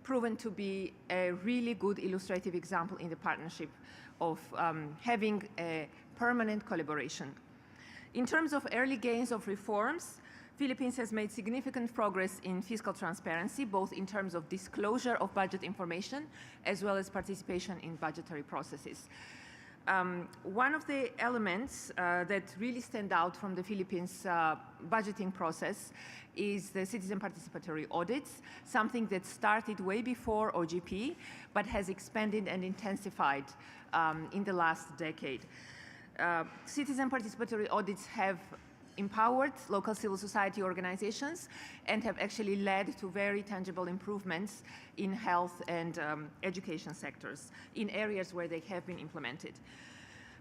proven to be a really good illustrative example in the partnership of having a permanent collaboration. In terms of early gains of reforms, Philippines has made significant progress in fiscal transparency, both in terms of disclosure of budget information as well as participation in budgetary processes. One of the elements that really stand out from the Philippines budgeting process is the citizen participatory audits, something that started way before OGP, but has expanded and intensified in the last decade. Citizen participatory audits have empowered local civil society organizations and have actually led to very tangible improvements in health and education sectors in areas where they have been implemented.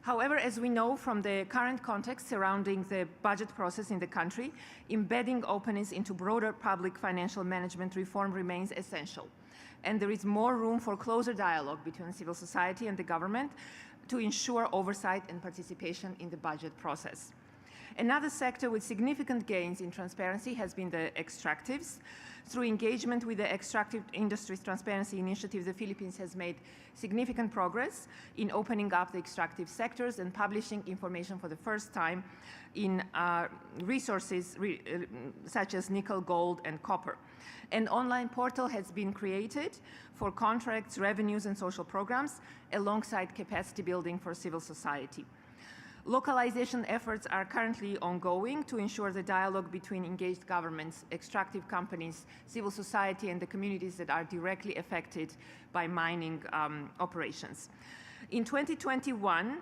However, as we know from the current context surrounding the budget process in the country, embedding openness into broader public financial management reform remains essential. And there is more room for closer dialogue between civil society and the government to ensure oversight and participation in the budget process. Another sector with significant gains in transparency has been the extractives. Through engagement with the Extractive Industries Transparency Initiative, the Philippines has made significant progress in opening up the extractive sectors and publishing information for the first time in resources such as nickel, gold, and copper. An online portal has been created for contracts, revenues, and social programs, alongside capacity building for civil society. Localization efforts are currently ongoing to ensure the dialogue between engaged governments, extractive companies, civil society, and the communities that are directly affected by mining operations. In 2021,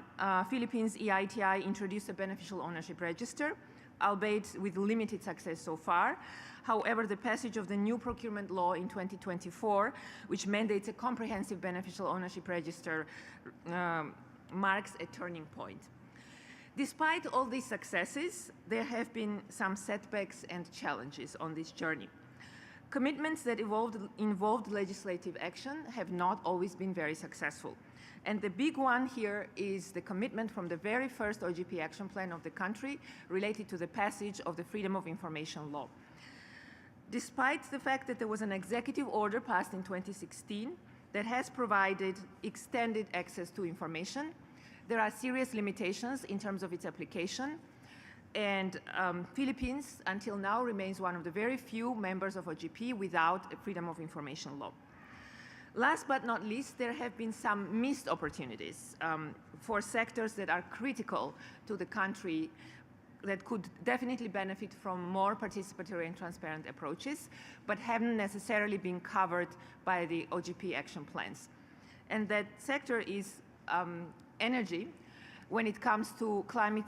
Philippines EITI introduced a beneficial ownership register, albeit with limited success so far. However, the passage of the new procurement law in 2024, which mandates a comprehensive beneficial ownership register, marks a turning point. Despite all these successes, there have been some setbacks and challenges on this journey. Commitments that involved legislative action have not always been very successful. And the big one here is the commitment from the very first OGP action plan of the country related to the passage of the Freedom of Information Law. Despite the fact that there was an executive order passed in 2016 that has provided extended access to information, there are serious limitations in terms of its application, and Philippines until now remains one of the very few members of OGP without a Freedom of Information Law. Last but not least, there have been some missed opportunities for sectors that are critical to the country that could definitely benefit from more participatory and transparent approaches, but haven't necessarily been covered by the OGP action plans. And that sector is energy, when it comes to climate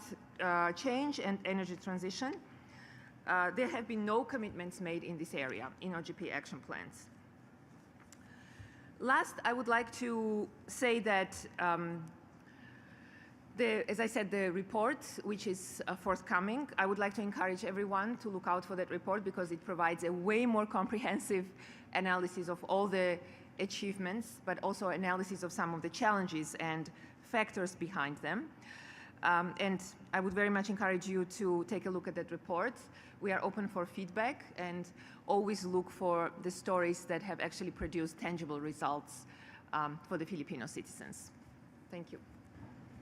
change and energy transition. There have been no commitments made in this area in OGP action plans. Last, I would like to say that, as I said, the report, which is forthcoming, I would like to encourage everyone to look out for that report because it provides a way more comprehensive analysis of all the achievements, but also analysis of some of the challenges and factors behind them. And I would very much encourage you to take a look at that report. We are open for feedback and always look for the stories that have actually produced tangible results for the Filipino citizens. Thank you.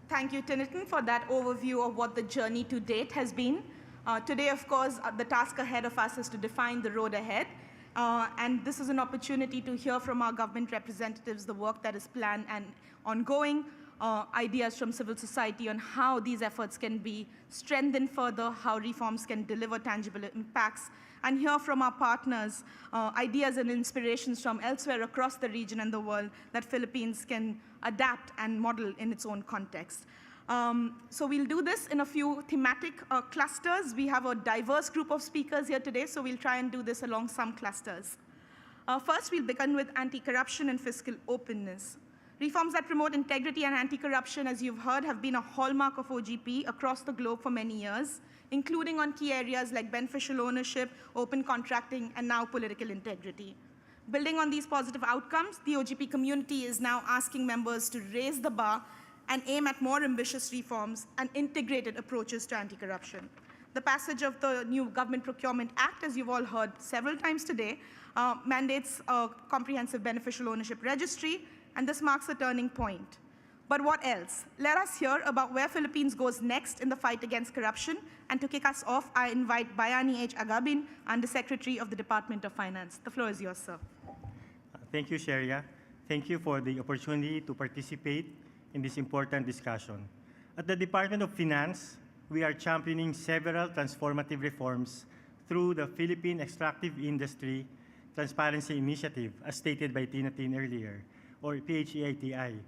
Thank you, Tintin, for that overview of what the journey to date has been. Today, of course, the task ahead of us is to define the road ahead. And this is an opportunity to hear from our government representatives the work that is planned and ongoing, ideas from civil society on how these efforts can be strengthened further, how reforms can deliver tangible impacts, and hear from our partners ideas and inspirations from elsewhere across the region and the world that Philippines can adapt and model in its own context. So we'll do this in a few thematic clusters. We have a diverse group of speakers here today, so we'll try and do this along some clusters. First, we'll begin with anti-corruption and fiscal openness. Reforms that promote integrity and anti-corruption, as you've heard, have been a hallmark of OGP across the globe for many years, including on key areas like beneficial ownership, open contracting, and now political integrity. Building on these positive outcomes, the OGP community is now asking members to raise the bar and aim at more ambitious reforms and integrated approaches to anti-corruption. The passage of the new Government Procurement Act, as you've all heard several times today, mandates a comprehensive beneficial ownership registry, and this marks a turning point. But what else? Let us hear about where Philippines goes next in the fight against corruption. And to kick us off, I invite Bayani H. Agabin, Undersecretary of the Department of Finance. The floor is yours, sir. Thank you, Sharia. Thank you for the opportunity to participate in this important discussion. At the Department of Finance, we are championing several transformative reforms through the Philippine Extractive Industry Transparency Initiative, as stated by Tina Tin earlier, or PHEITI.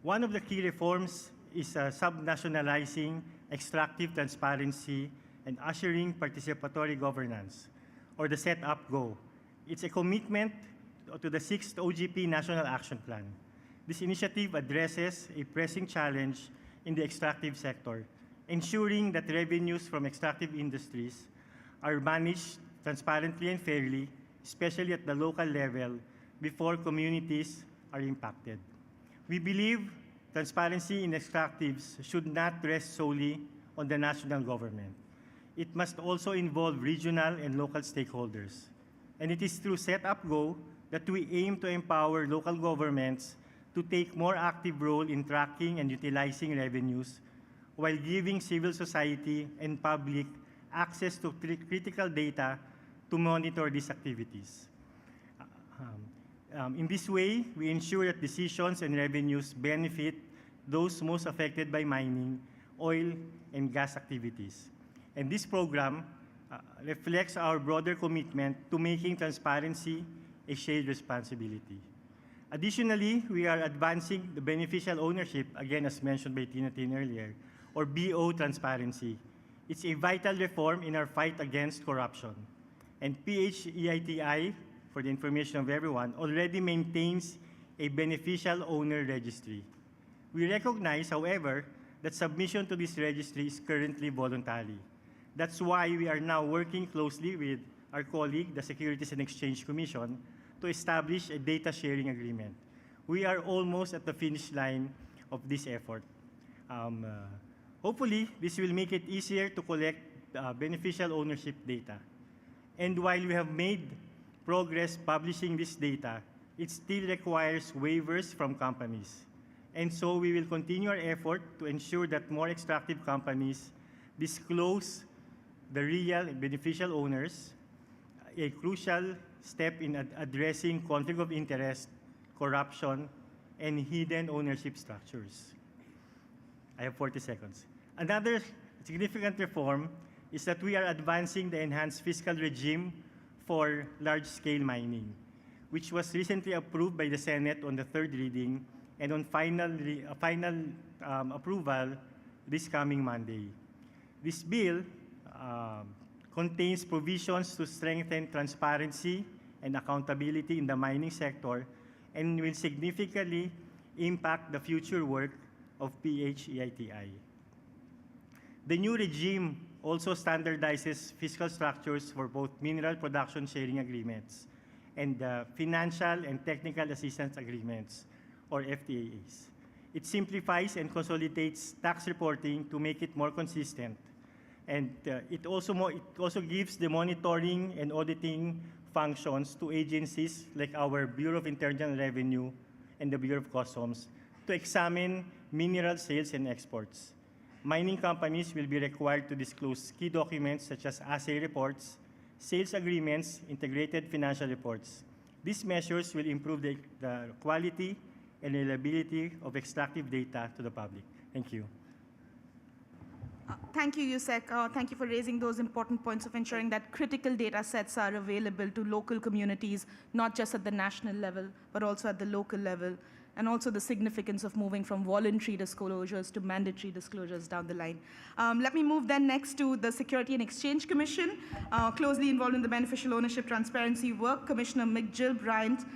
One of the key reforms is subnationalizing extractive transparency and ushering participatory governance, or the Set-Up-Go. It's a commitment to the 6th OGP National Action Plan. This initiative addresses a pressing challenge in the extractive sector, ensuring that revenues from extractive industries are managed transparently and fairly, especially at the local level, before communities are impacted. We believe transparency in extractives should not rest solely on the national government. It must also involve regional and local stakeholders. And it is through Set-Up-Go that we aim to empower local governments to take more active role in tracking and utilizing revenues while giving civil society and public access to critical data to monitor these activities. In this way, we ensure that decisions and revenues benefit those most affected by mining, oil, and gas activities. And this program reflects our broader commitment to making transparency a shared responsibility. Additionally, we are advancing the beneficial ownership, again as mentioned by Tina Tin earlier, or BO transparency. It's a vital reform in our fight against corruption. And PHEITI, for the information of everyone, already maintains a beneficial owner registry. We recognize, however, that submission to this registry is currently voluntary. That's why we are now working closely with our colleague, the Securities and Exchange Commission, to establish a data sharing agreement. We are almost at the finish line of this effort. Hopefully, this will make it easier to collect beneficial ownership data. And while we have made progress publishing this data, it still requires waivers from companies. And so we will continue our effort to ensure that more extractive companies disclose the real and beneficial owners, a crucial step in addressing conflict of interest, corruption, and hidden ownership structures. I have 40 seconds. Another significant reform is that we are advancing the enhanced fiscal regime for large-scale mining, which was recently approved by the Senate on the third reading and on final approval this coming Monday. This bill contains provisions to strengthen transparency and accountability in the mining sector and will significantly impact the future work of PHEITI. The new regime also standardizes fiscal structures for both mineral production sharing agreements and financial and technical assistance agreements, or FTAs. It simplifies and consolidates tax reporting to make it more consistent. And it also gives the monitoring and auditing functions to agencies like our Bureau of Internal Revenue and the Bureau of Customs to examine mineral sales and exports. Mining companies will be required to disclose key documents such as assay reports, sales agreements, integrated financial reports. These measures will improve the quality and reliability of extractive data to the public. Thank you. Thank you, Yusek. Thank you for raising those important points of ensuring that critical data sets are available to local communities, not just at the national level, but also at the local level, and also the significance of moving from voluntary disclosures to mandatory disclosures down the line. Let me move then next to the Security and Exchange Commission, closely involved in the beneficial ownership transparency work, Commissioner McGill Bryant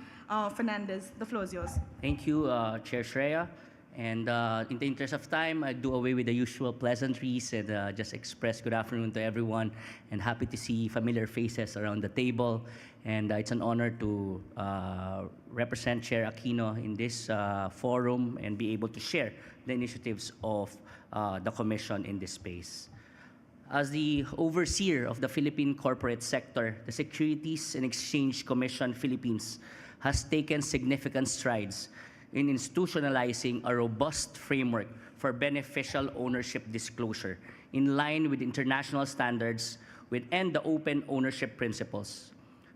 Fernandez. The floor is yours. Thank you, Chair Shreya. And in the interest of time, I do away with the usual pleasantries and just express good afternoon to everyone, and happy to see familiar faces around the table. And it's an honor to represent Chair Aquino in this forum and be able to share the initiatives of the Commission in this space. As the overseer of the Philippine corporate sector, the Securities and Exchange Commission Philippines has taken significant strides in institutionalizing a robust framework for beneficial ownership disclosure in line with international standards and the open ownership principles.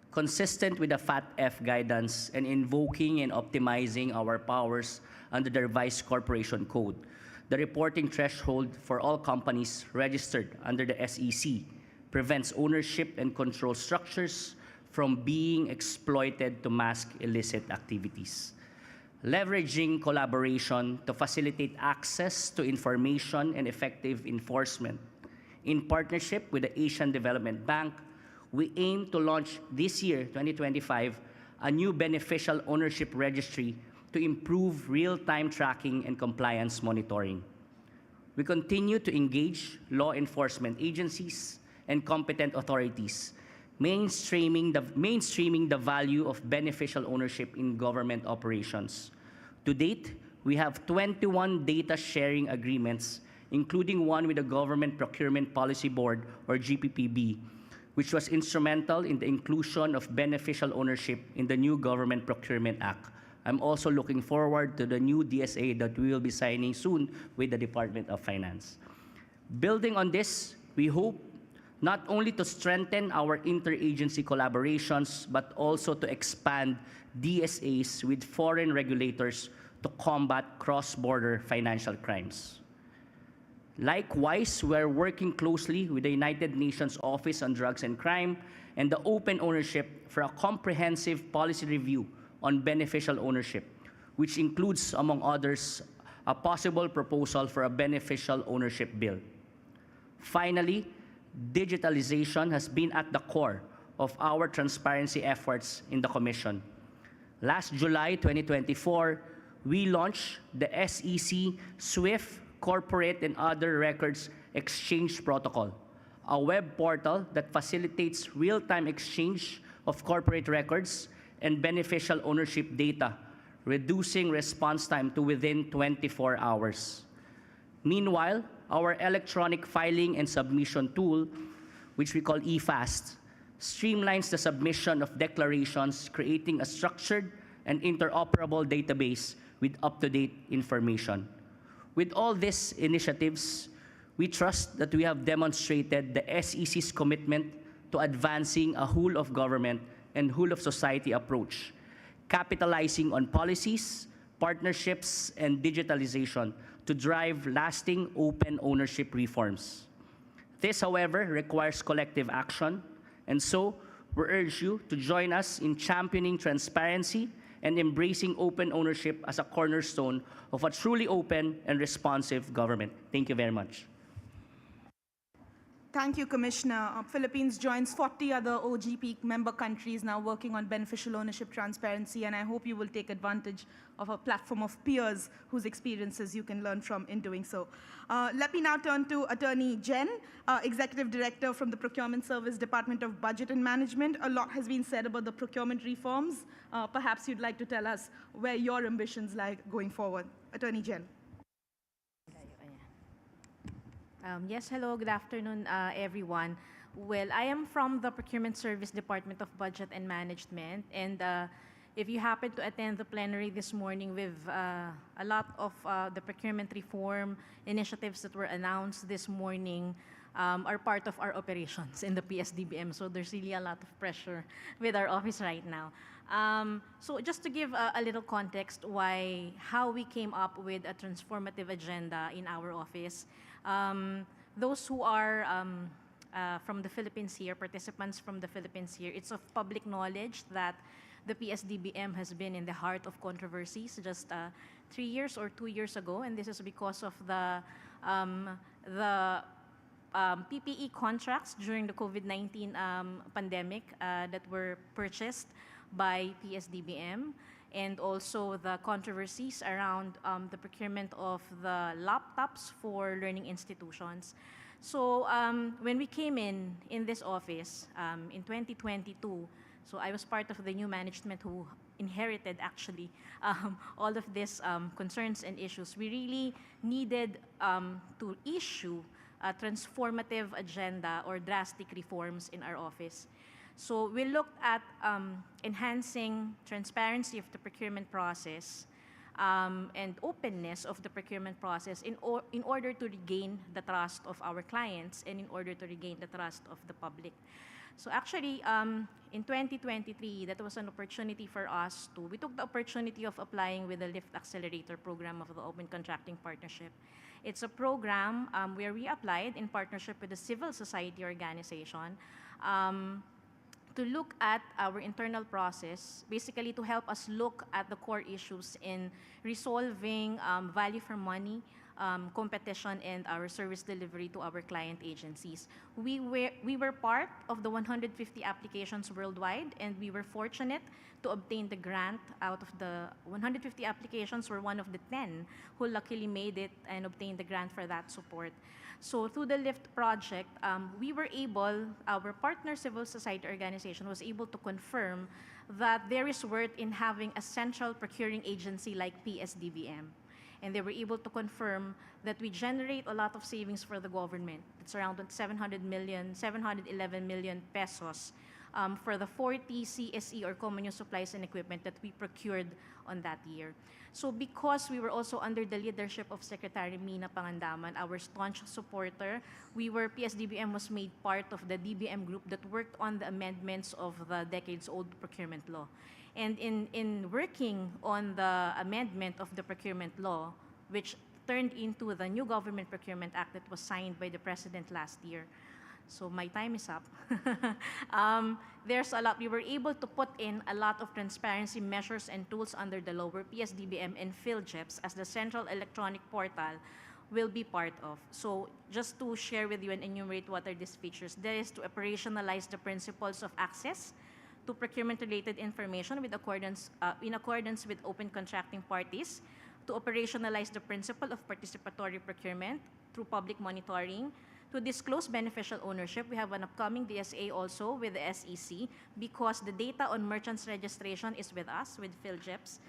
Consistent with the FATF guidance and invoking and optimizing our powers under the revised Corporation Code, the reporting threshold for all companies registered under the SEC prevents ownership and control structures from being exploited to mask illicit activities. Leveraging collaboration to facilitate access to information and effective enforcement. In partnership with the Asian Development Bank, we aim to launch this year, 2025, a new beneficial ownership registry to improve real-time tracking and compliance monitoring. We continue to engage law enforcement agencies and competent authorities, mainstreaming the value of beneficial ownership in government operations. To date, we have 21 data sharing agreements, including one with the Government Procurement Policy Board, or GPPB, which was instrumental in the inclusion of beneficial ownership in the new Government Procurement Act. I'm also looking forward to the new DSA that we will be signing soon with the Department of Finance. Building on this, we hope not only to strengthen our interagency collaborations, but also to expand DSAs with foreign regulators to combat cross-border financial crimes. Likewise, we're working closely with the United Nations Office on Drugs and Crime and the Open Ownership for a comprehensive policy review on beneficial ownership, which includes, among others, a possible proposal for a beneficial ownership bill. Finally, digitalization has been at the core of our transparency efforts in the Commission. Last July 2024, we launched the SEC SWIFT Corporate and Other Records Exchange Protocol, a web portal that facilitates real-time exchange of corporate records and beneficial ownership data, reducing response time to within 24 hours. Meanwhile, our electronic filing and submission tool, which we call eFast, streamlines the submission of declarations, creating a structured and interoperable database with up-to-date information. With all these initiatives, we trust that we have demonstrated the SEC's commitment to advancing a whole of government and whole of society approach, capitalizing on policies, partnerships, and digitalization to drive lasting open ownership reforms. This, however, requires collective action, and so we urge you to join us in championing transparency and embracing open ownership as a cornerstone of a truly open and responsive government. Thank you very much. Thank you, Commissioner. Philippines joins 40 other OGP member countries now working on beneficial ownership transparency, and I hope you will take advantage of a platform of peers whose experiences you can learn from in doing so. Let me now turn to Attorney Jen, Executive Director from the Procurement Service, Department of Budget and Management. A lot has been said about the procurement reforms. Perhaps you'd like to tell us where your ambitions lie going forward. Attorney Jen. Yes, hello, good afternoon, everyone. Well, I am from the Procurement Service Department of Budget and Management, and if you happen to attend the plenary this morning with a lot of the procurement reform initiatives that were announced this morning are part of our operations in the PSDBM, so there's really a lot of pressure with our office right now. So just to give a little context how we came up with a transformative agenda in our office. Those who are from the Philippines here, participants from the Philippines here, it's of public knowledge that the PSDBM has been in the heart of controversies just 3 years or 2 years ago, and this is because of the PPE contracts during the COVID-19 pandemic that were purchased by PSDBM, and also the controversies around the procurement of the laptops for learning institutions. So when we came in this office in 2022, so I was part of the new management who inherited actually all of these concerns and issues. We really needed to issue transformative agenda or drastic reforms in our office. So we looked at enhancing transparency of the procurement process and openness of the procurement process in order to regain the trust of our clients and in order to regain the trust of the public. So actually, in 2023, that was an opportunity for us we took the opportunity of applying with the LIFT Accelerator program of the Open Contracting Partnership. It's a program where we applied in partnership with a civil society organization to look at our internal process, basically to help us look at the core issues in resolving value for money, competition, and our service delivery to our client agencies. We were part of the 150 applications worldwide, and we were fortunate to obtain the grant. Out of the 150 applications, we're one of the 10 who luckily made it and obtained the grant for that support. So through the LIFT project, we were able, our partner civil society organization was able to confirm that there is worth in having a central procuring agency like PSDBM. And they were able to confirm that we generate a lot of savings for the government. It's around 711 million pesos for the 40 CSE or common use supplies and equipment that we procured on that year. So because we were also under the leadership of Secretary Mina Pangandaman, our staunch supporter, PSDBM was made part of the DBM group that worked on the amendments of the decades-old procurement law. And in working on the amendment of the procurement law, which turned into the new Government Procurement Act that was signed by the President last year. So my time is up. There's a lot. We were able to put in a lot of transparency measures and tools under the law where PSDBM and PhilJEPs as the central electronic portal will be part of. So just to share with you and enumerate what are these features, there is to operationalize the principles of access to procurement-related information in accordance with open contracting parties, to operationalize the principle of participatory procurement through public monitoring, to disclose beneficial ownership. We have an upcoming DSA also with the SEC because the data on merchants registration is with us, with PhilJEPs.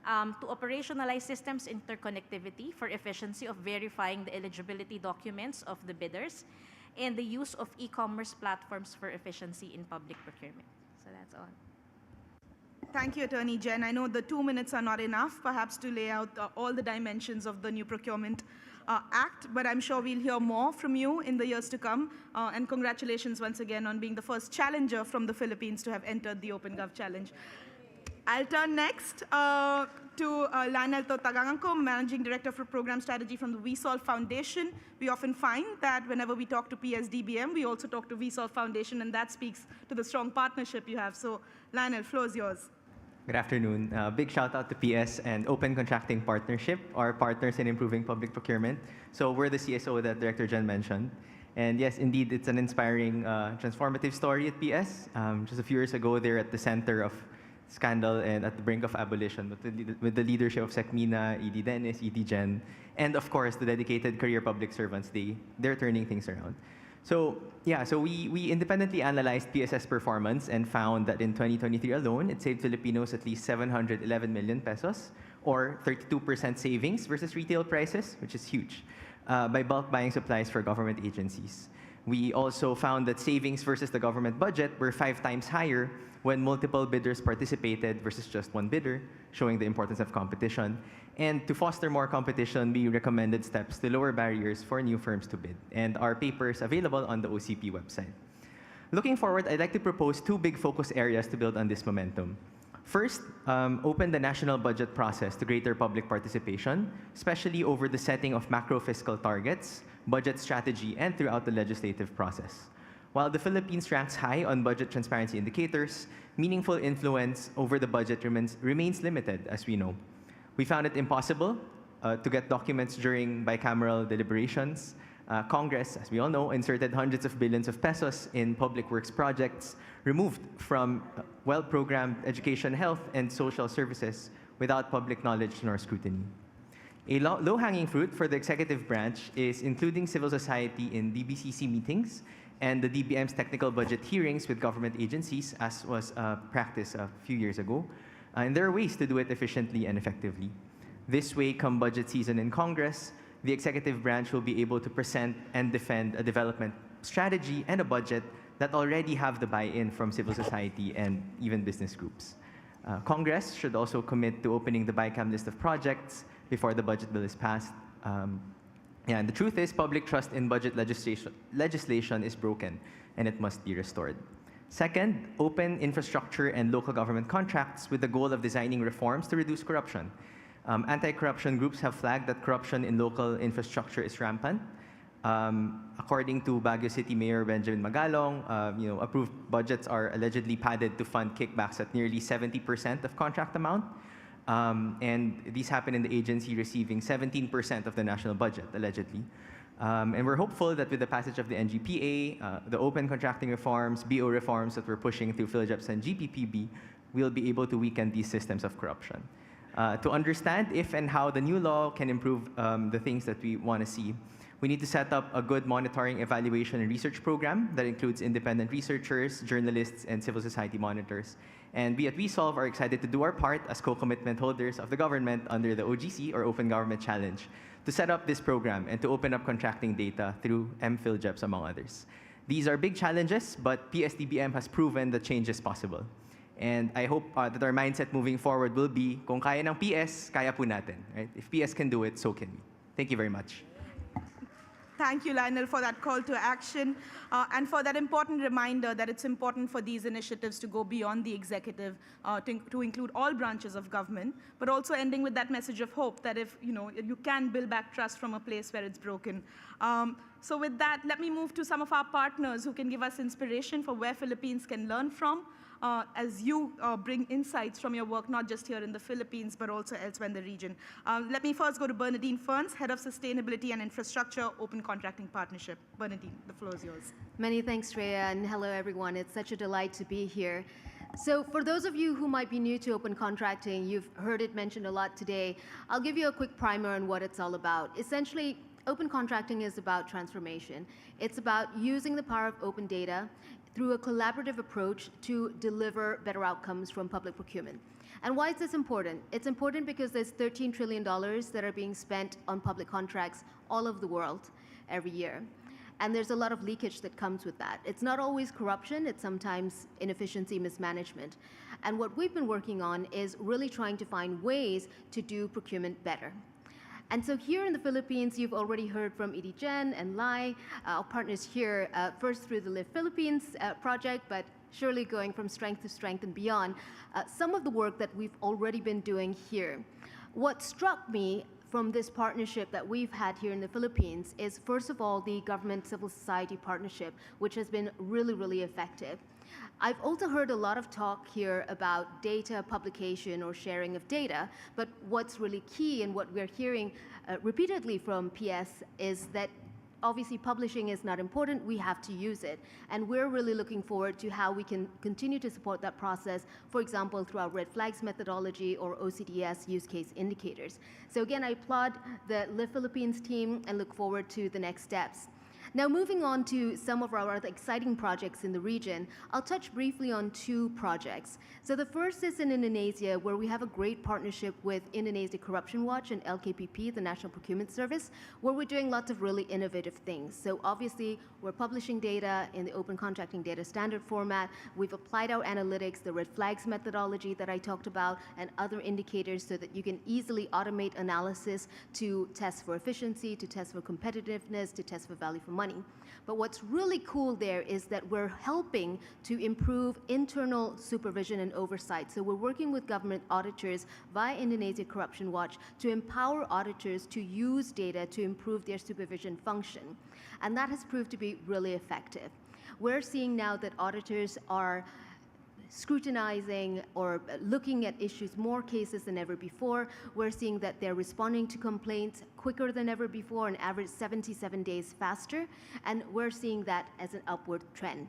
To operationalize systems interconnectivity for efficiency of verifying the eligibility documents of the bidders, and the use of e-commerce platforms for efficiency in public procurement. So that's all. Thank you, Attorney Jen. I know the 2 minutes are not enough, perhaps, to lay out all the dimensions of the new Procurement Act, but I'm sure we'll hear more from you in the years to come. And congratulations once again on being the first challenger from the Philippines to have entered the OpenGov Challenge. I'll turn next to Lionel Taganganko, Managing Director for Program Strategy from the VSOLVE Foundation. We often find that whenever we talk to PSDBM, we also talk to VSOLVE Foundation, and that speaks to the strong partnership you have. So, Lionel, floor is yours. Good afternoon. Big shout out to PS and Open Contracting Partnership, our partners in improving public procurement. So we're the CSO that Director Jen mentioned. And yes, indeed, it's an inspiring, transformative story at PS. Just a few years ago, they're at the center of scandal and at the brink of abolition with the leadership of Sec Mina, ED Dennis, ED Jen, and of course, the dedicated career public servants. They're turning things around. So yeah, so we independently analyzed PSS performance and found that in 2023 alone, it saved Filipinos at least 711 million pesos, or 32% savings versus retail prices, which is huge, by bulk buying supplies for government agencies. We also found that savings versus the government budget were 5 times higher when multiple bidders participated versus just one bidder, showing the importance of competition. And to foster more competition, we recommended steps to lower barriers for new firms to bid. And our paper is available on the OCP website. Looking forward, I'd like to propose 2 big focus areas to build on this momentum. First, open the national budget process to greater public participation, especially over the setting of macro fiscal targets, budget strategy, and throughout the legislative process. While the Philippines ranks high on budget transparency indicators, meaningful influence over the budget remains limited, as we know. We found it impossible to get documents during bicameral deliberations. Congress, as we all know, inserted hundreds of billions of pesos in public works projects removed from well-programmed education, health, and social services without public knowledge nor scrutiny. A low-hanging fruit for the executive branch is including civil society in DBCC meetings and the DBM's technical budget hearings with government agencies, as was practiced a few years ago. And there are ways to do it efficiently and effectively. This way, come budget season in Congress, the executive branch will be able to present and defend a development strategy and a budget that already have the buy-in from civil society and even business groups. Congress should also commit to opening the BICAM list of projects before the budget bill is passed. And the truth is, public trust in budget legislation is broken, and it must be restored. Second, open infrastructure and local government contracts with the goal of designing reforms to reduce corruption. Anti-corruption groups have flagged that corruption in local infrastructure is rampant. According to Baguio City Mayor Benjamin Magalong, approved budgets are allegedly padded to fund kickbacks at nearly 70% of contract amount. And these happen in the agency receiving 17% of the national budget, allegedly. And we're hopeful that with the passage of the NGPA, the open contracting reforms, BO reforms that we're pushing through PhilJEPS and GPPB, we'll be able to weaken these systems of corruption. To understand if and how the new law can improve the things that we want to see, we need to set up a good monitoring, evaluation, and research program that includes independent researchers, journalists, and civil society monitors. And we at WeSolve are excited to do our part as co-commitment holders of the government under the OGC, or Open Government Challenge, to set up this program and to open up contracting data through PhilJEPS, among others. These are big challenges, but PSDBM has proven that change is possible. And I hope that our mindset moving forward will be, kung kaya ng PS, kaya po natin. Right? If PS can do it, so can we. Thank you very much. Thank you, Lionel, for that call to action and for that important reminder that it's important for these initiatives to go beyond the executive, to include all branches of government, but also ending with that message of hope that if you can build back trust from a place where it's broken. So with that, let me move to some of our partners who can give us inspiration for where Philippines can learn from as you bring insights from your work, not just here in the Philippines, but also elsewhere in the region. Let me first go to Bernadine Ferns, Head of Sustainability and Infrastructure, Open Contracting Partnership. Bernadine, the floor is yours. Many thanks, Shreya, and hello, everyone. It's such a delight to be here. So for those of you who might be new to open contracting, you've heard it mentioned a lot today. I'll give you a quick primer on what it's all about. Essentially, open contracting is about transformation. It's about using the power of open data through a collaborative approach to deliver better outcomes from public procurement. And why is this important? It's important because there's $13 trillion that are being spent on public contracts all over the world every year. And there's a lot of leakage that comes with that. It's not always corruption, it's sometimes inefficiency, mismanagement. And what we've been working on is really trying to find ways to do procurement better. And so here in the Philippines, you've already heard from Edie Jen and Lai, our partners here, first through the Live Philippines project, but surely going from strength to strength and beyond, some of the work that we've already been doing here. What struck me from this partnership that we've had here in the Philippines is, first of all, the government-civil society partnership, which has been really, really effective. I've also heard a lot of talk here about data publication or sharing of data, but what's really key and what we're hearing repeatedly from PS is that obviously publishing is not important, we have to use it. And we're really looking forward to how we can continue to support that process, for example, through our red flags methodology or OCDS use case indicators. So again, I applaud the Live Philippines team and look forward to the next steps. Now, moving on to some of our other exciting projects in the region, I'll touch briefly on two projects. So the first is in Indonesia, where we have a great partnership with Indonesia Corruption Watch and LKPP, the National Procurement Service, where we're doing lots of really innovative things. So obviously, we're publishing data in the open contracting data standard format. We've applied our analytics, the red flags methodology that I talked about, and other indicators so that you can easily automate analysis to test for efficiency, to test for competitiveness, to test for value for money. But what's really cool there is that we're helping to improve internal supervision and oversight. So we're working with government auditors via Indonesia Corruption Watch to empower auditors to use data to improve their supervision function. And that has proved to be really effective. We're seeing now that auditors are scrutinizing or looking at issues, more cases than ever before. We're seeing that they're responding to complaints quicker than ever before, an average 77 days faster, and we're seeing that as an upward trend.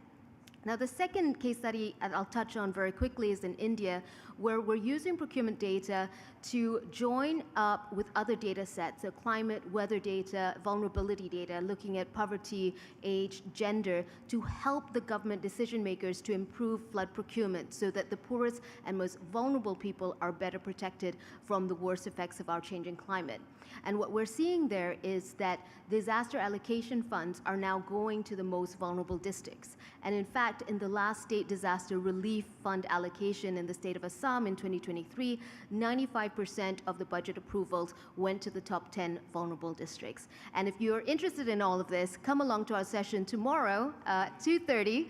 Now, the second case study I'll touch on very quickly is in India, where we're using procurement data to join up with other data sets, so climate, weather data, vulnerability data, looking at poverty, age, gender, to help the government decision makers to improve flood procurement so that the poorest and most vulnerable people are better protected from the worst effects of our changing climate. And what we're seeing there is that disaster allocation funds are now going to the most vulnerable districts. And in fact, in the last state disaster relief fund allocation in the state of Assam in 2023, 95% of the budget approvals went to the top 10 vulnerable districts. And if you're interested in all of this, come along to our session tomorrow at 2:30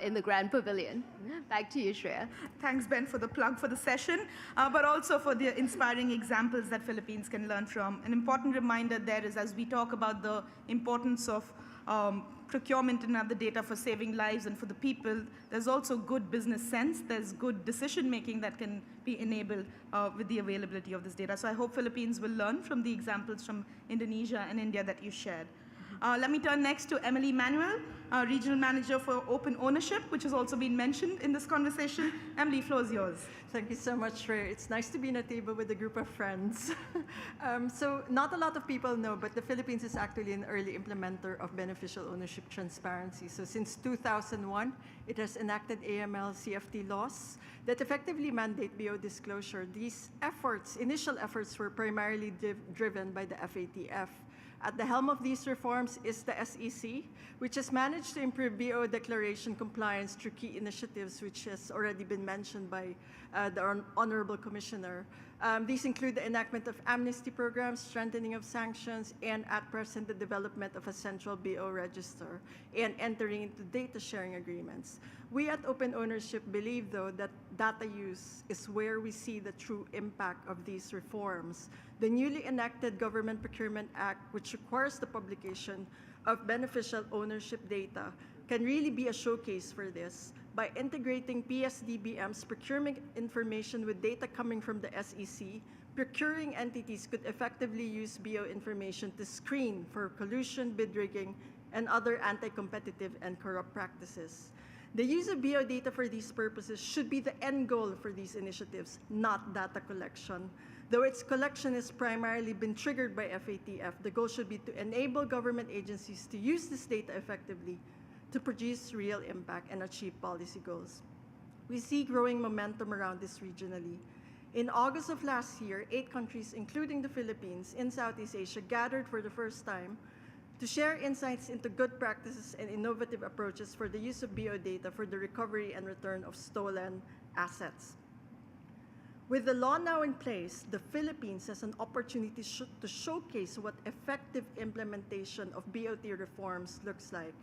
in the Grand Pavilion. Back to you, Shreya. Thanks, Ben, for the plug for the session, but also for the inspiring examples that Philippines can learn from. An important reminder there is, as we talk about the importance of procurement and other data for saving lives and for the people, there's also good business sense. There's good decision-making that can be enabled with the availability of this data. So I hope Philippines will learn from the examples from Indonesia and India that you shared. Let me turn next to Emily Manuel, Regional Manager for Open Ownership, which has also been mentioned in this conversation. Emily, floor is yours. Thank you so much, Ray. It's nice to be in a table with a group of friends. So not a lot of people know, but the Philippines is actually an early implementer of beneficial ownership transparency. So since 2001, it has enacted AML CFT laws that effectively mandate BO disclosure. These efforts, initial efforts, were primarily driven by the FATF. At the helm of these reforms is the SEC, which has managed to improve BO declaration compliance through key initiatives, which has already been mentioned by the Honorable Commissioner. These include the enactment of amnesty programs, strengthening of sanctions, and at present, the development of a central BO register and entering into data sharing agreements. We at Open Ownership believe, though, that data use is where we see the true impact of these reforms. The newly enacted Government Procurement Act, which requires the publication of beneficial ownership data, can really be a showcase for this. By integrating PSDBM's procurement information with data coming from the SEC, procuring entities could effectively use BO information to screen for collusion, bid rigging, and other anti-competitive and corrupt practices. The use of BO data for these purposes should be the end goal for these initiatives, not data collection. Though its collection has primarily been triggered by FATF, the goal should be to enable government agencies to use this data effectively to produce real impact and achieve policy goals. We see growing momentum around this regionally. In August of last year, 8 countries, including the Philippines, in Southeast Asia, gathered for the first time to share insights into good practices and innovative approaches for the use of BO data for the recovery and return of stolen assets. With the law now in place, the Philippines has an opportunity to showcase what effective implementation of BOT reforms looks like,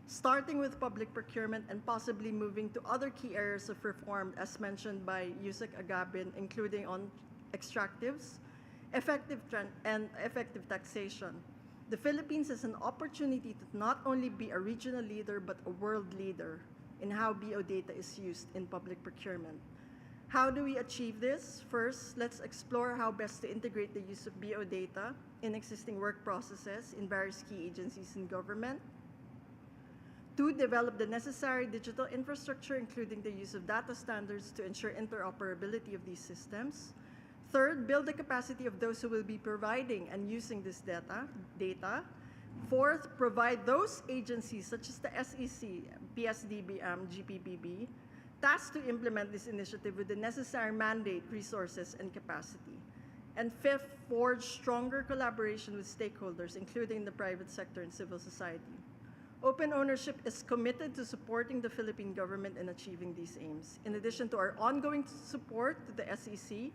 starting with public procurement and possibly moving to other key areas of reform, as mentioned by Yusek Agabin, including on extractives, effective taxation. The Philippines has an opportunity to not only be a regional leader, but a world leader in how BO data is used in public procurement. How do we achieve this? First, let's explore how best to integrate the use of BO data in existing work processes in various key agencies in government. 2, develop the necessary digital infrastructure, including the use of data standards to ensure interoperability of these systems. 3rd, build the capacity of those who will be providing and using this data. 4th, provide those agencies such as the SEC, PSDBM, GPPB, tasked to implement this initiative with the necessary mandate, resources, and capacity. And 5th, forge stronger collaboration with stakeholders, including the private sector and civil society. Open Ownership is committed to supporting the Philippine government in achieving these aims. In addition to our ongoing support to the SEC,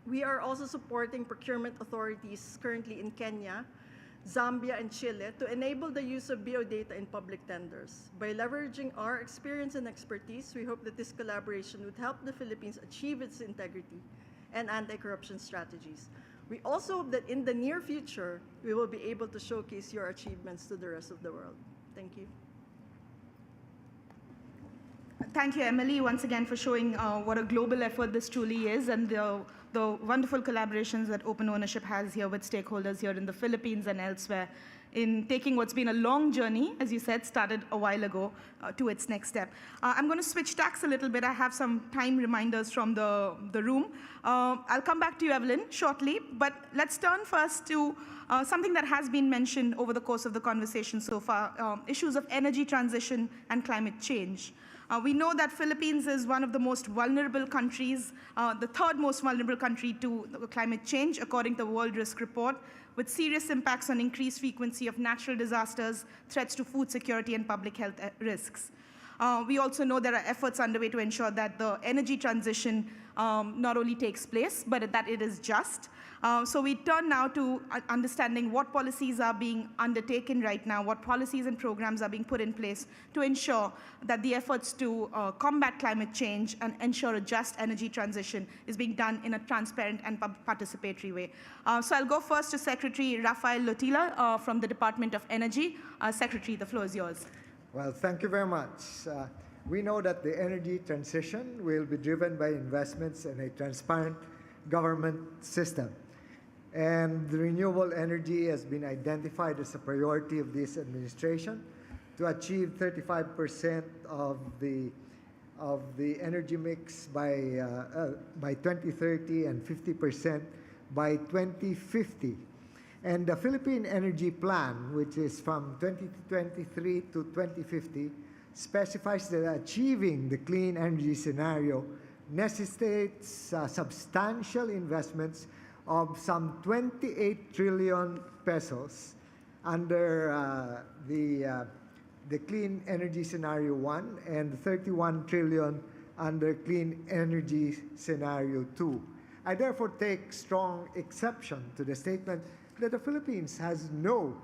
we are also supporting procurement authorities currently in Kenya, Zambia, and Chile to enable the use of BO data in public tenders. By leveraging our experience and expertise, we hope that this collaboration would help the Philippines achieve its integrity and anti-corruption strategies. We also hope that in the near future, we will be able to showcase your achievements to the rest of the world. Thank you. Thank you, Emily, once again for showing what a global effort this truly is and the the wonderful collaborations that open ownership has here with stakeholders here in the Philippines and elsewhere in taking what's been a long journey, as you said, started a while ago, to its next step. I'm going to switch tacks a little bit. I have some time reminders from the room. I'll come back to you, Evelyn, shortly, but let's turn first to something that has been mentioned over the course of the conversation so far, issues of energy transition and climate change. We know that Philippines is one of the most vulnerable countries, the third most vulnerable country to climate change, according to the World Risk Report, with serious impacts on increased frequency of natural disasters, threats to food security, and public health risks. We also know there are efforts underway to ensure that the energy transition not only takes place, but that it is just. So we turn now to understanding what policies are being undertaken right now, what policies and programs are being put in place to ensure that the efforts to combat climate change and ensure a just energy transition is being done in a transparent and participatory way. So I'll go first to Secretary Rafael Lotila from the Department of Energy. Secretary, the floor is yours. Well, thank you very much. We know that the energy transition will be driven by investments in a transparent government system. And the renewable energy has been identified as a priority of this administration to achieve 35% of the energy mix by 2030 and 50% by 2050. And the Philippine Energy Plan, which is from 2023 to 2050, specifies that achieving the clean energy scenario necessitates substantial investments of some 28 trillion pesos under the Clean Energy Scenario 1 and 31 trillion under Clean Energy Scenario 2. I therefore take strong exception to the statement that the Philippines has no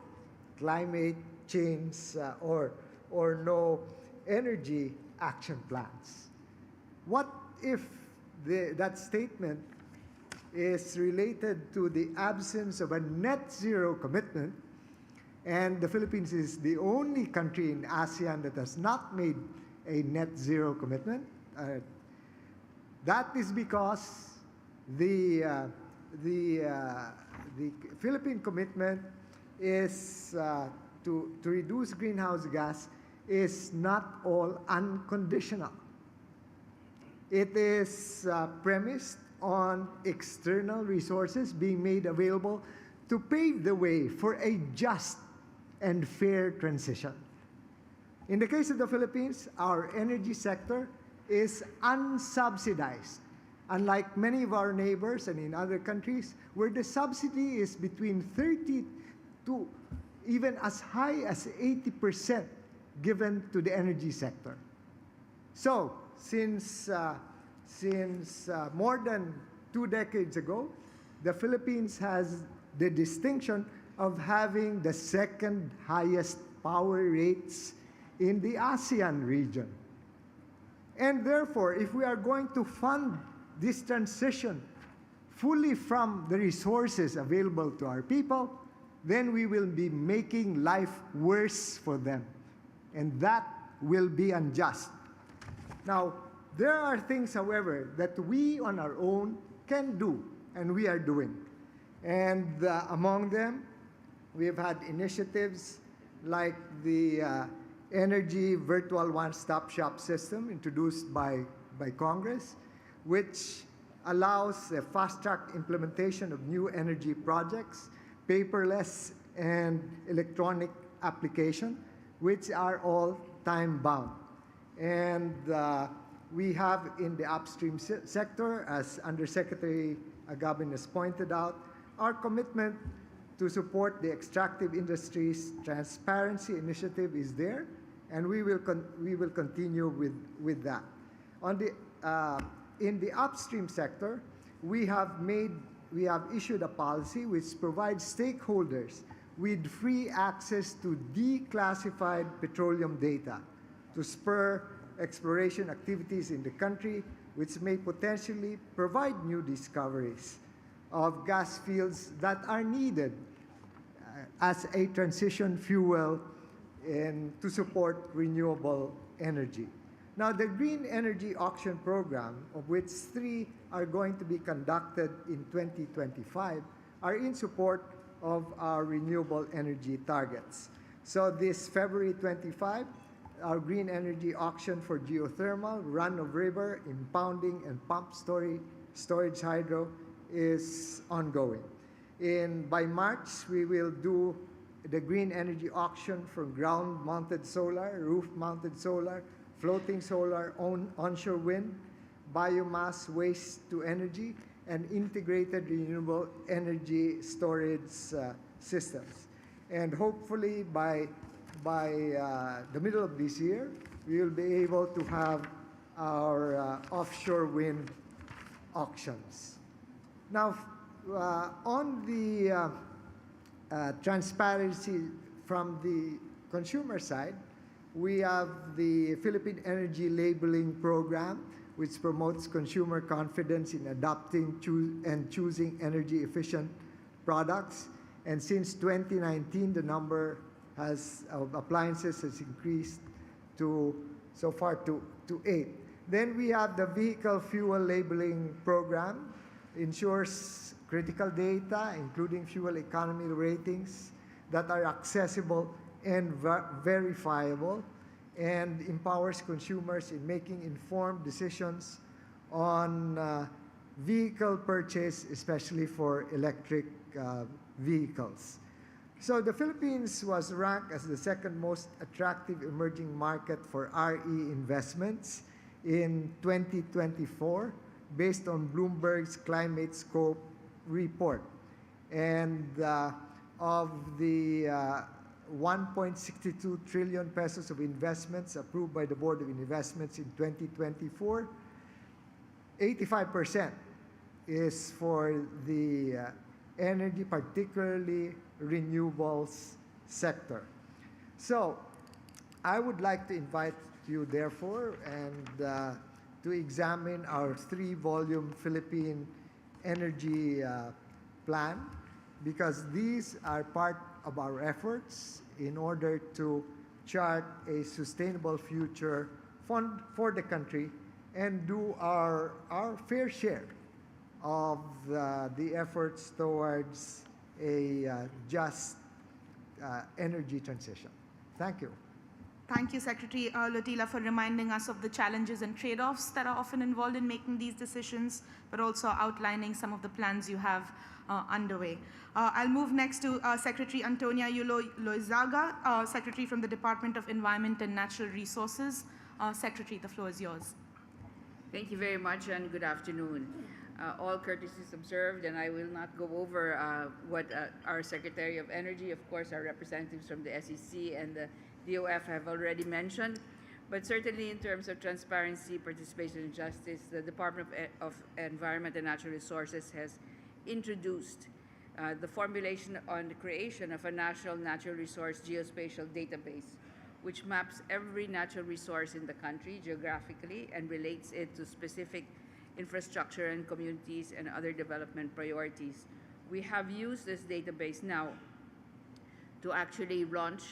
climate change or no energy action plans. What if that statement is related to the absence of a net zero commitment, and the Philippines is the only country in ASEAN that has not made a net zero commitment? That is because the Philippine commitment is to reduce greenhouse gas is not all unconditional. It is premised on external resources being made available to pave the way for a just and fair transition. In the case of the Philippines, our energy sector is unsubsidized, unlike many of our neighbors and in other countries where the subsidy is between 30 to even as high as 80% given to the energy sector. So, since more than 2 decades ago, the Philippines has the distinction of having the second highest power rates in the ASEAN region. And therefore, if we are going to fund this transition fully from the resources available to our people, then we will be making life worse for them. And that will be unjust. Now, there are things, however, that we on our own can do, and we are doing. And among them, we have had initiatives like the Energy Virtual One-Stop Shop system introduced by Congress, which allows a fast-track implementation of new energy projects, paperless and electronic application, which are all time-bound. And we have in the upstream sector, as Undersecretary Agabin has pointed out, our commitment to support the extractive industry's transparency initiative is there, and we will continue with that. In the upstream sector, we have issued a policy which provides stakeholders with free access to declassified petroleum data to spur exploration activities in the country, which may potentially provide new discoveries of gas fields that are needed as a transition fuel to support renewable energy. Now, the Green Energy Auction Program, of which 3 are going to be conducted in 2025, are in support of our renewable energy targets. So this February 25, our Green Energy Auction for geothermal, run-of-river, impounding, and pump storage hydro is ongoing. By March, we will do the Green Energy Auction for ground-mounted solar, roof-mounted solar, floating solar, onshore wind, biomass waste to energy, and integrated renewable energy storage systems. And hopefully by the middle of this year, we will be able to have our offshore wind auctions. Now, on the transparency from the consumer side, we have the Philippine Energy Labeling Program, which promotes consumer confidence in adopting and choosing energy-efficient products. And since 2019, the number of appliances has increased so far to 8. Then we have the Vehicle Fuel Labeling Program, ensures critical data, including fuel economy ratings, that are accessible and verifiable, and empowers consumers in making informed decisions on vehicle purchase, especially for electric vehicles. So the Philippines was ranked as the second most attractive emerging market for RE investments in 2024, based on Bloomberg's Climate Scope report. And of the 1.62 trillion pesos of investments approved by the Board of Investments in 2024, 85% is for the energy, particularly renewables sector. So I would like to invite you, therefore, and to examine our 3-volume Philippine energy plan, because these are part of our efforts in order to chart a sustainable future for the country and do our fair share of the efforts towards a just energy transition. Thank you. Thank you, Secretary Lotila, for reminding us of the challenges and trade-offs that are often involved in making these decisions, but also outlining some of the plans you have underway. I'll move next to Secretary Antonia Yulo Loizaga, Secretary from the Department of Environment and Natural Resources. Secretary, the floor is yours. Thank you very much, and good afternoon. All courtesies observed, and I will not go over what our Secretary of Energy, of course, our representatives from the SEC and the DOF have already mentioned. But certainly in terms of transparency, participation, and justice, the Department of Environment and Natural Resources has introduced the formulation on the creation of a national natural resource geospatial database, which maps every natural resource in the country geographically and relates it to specific infrastructure and communities and other development priorities. We have used this database now to actually launch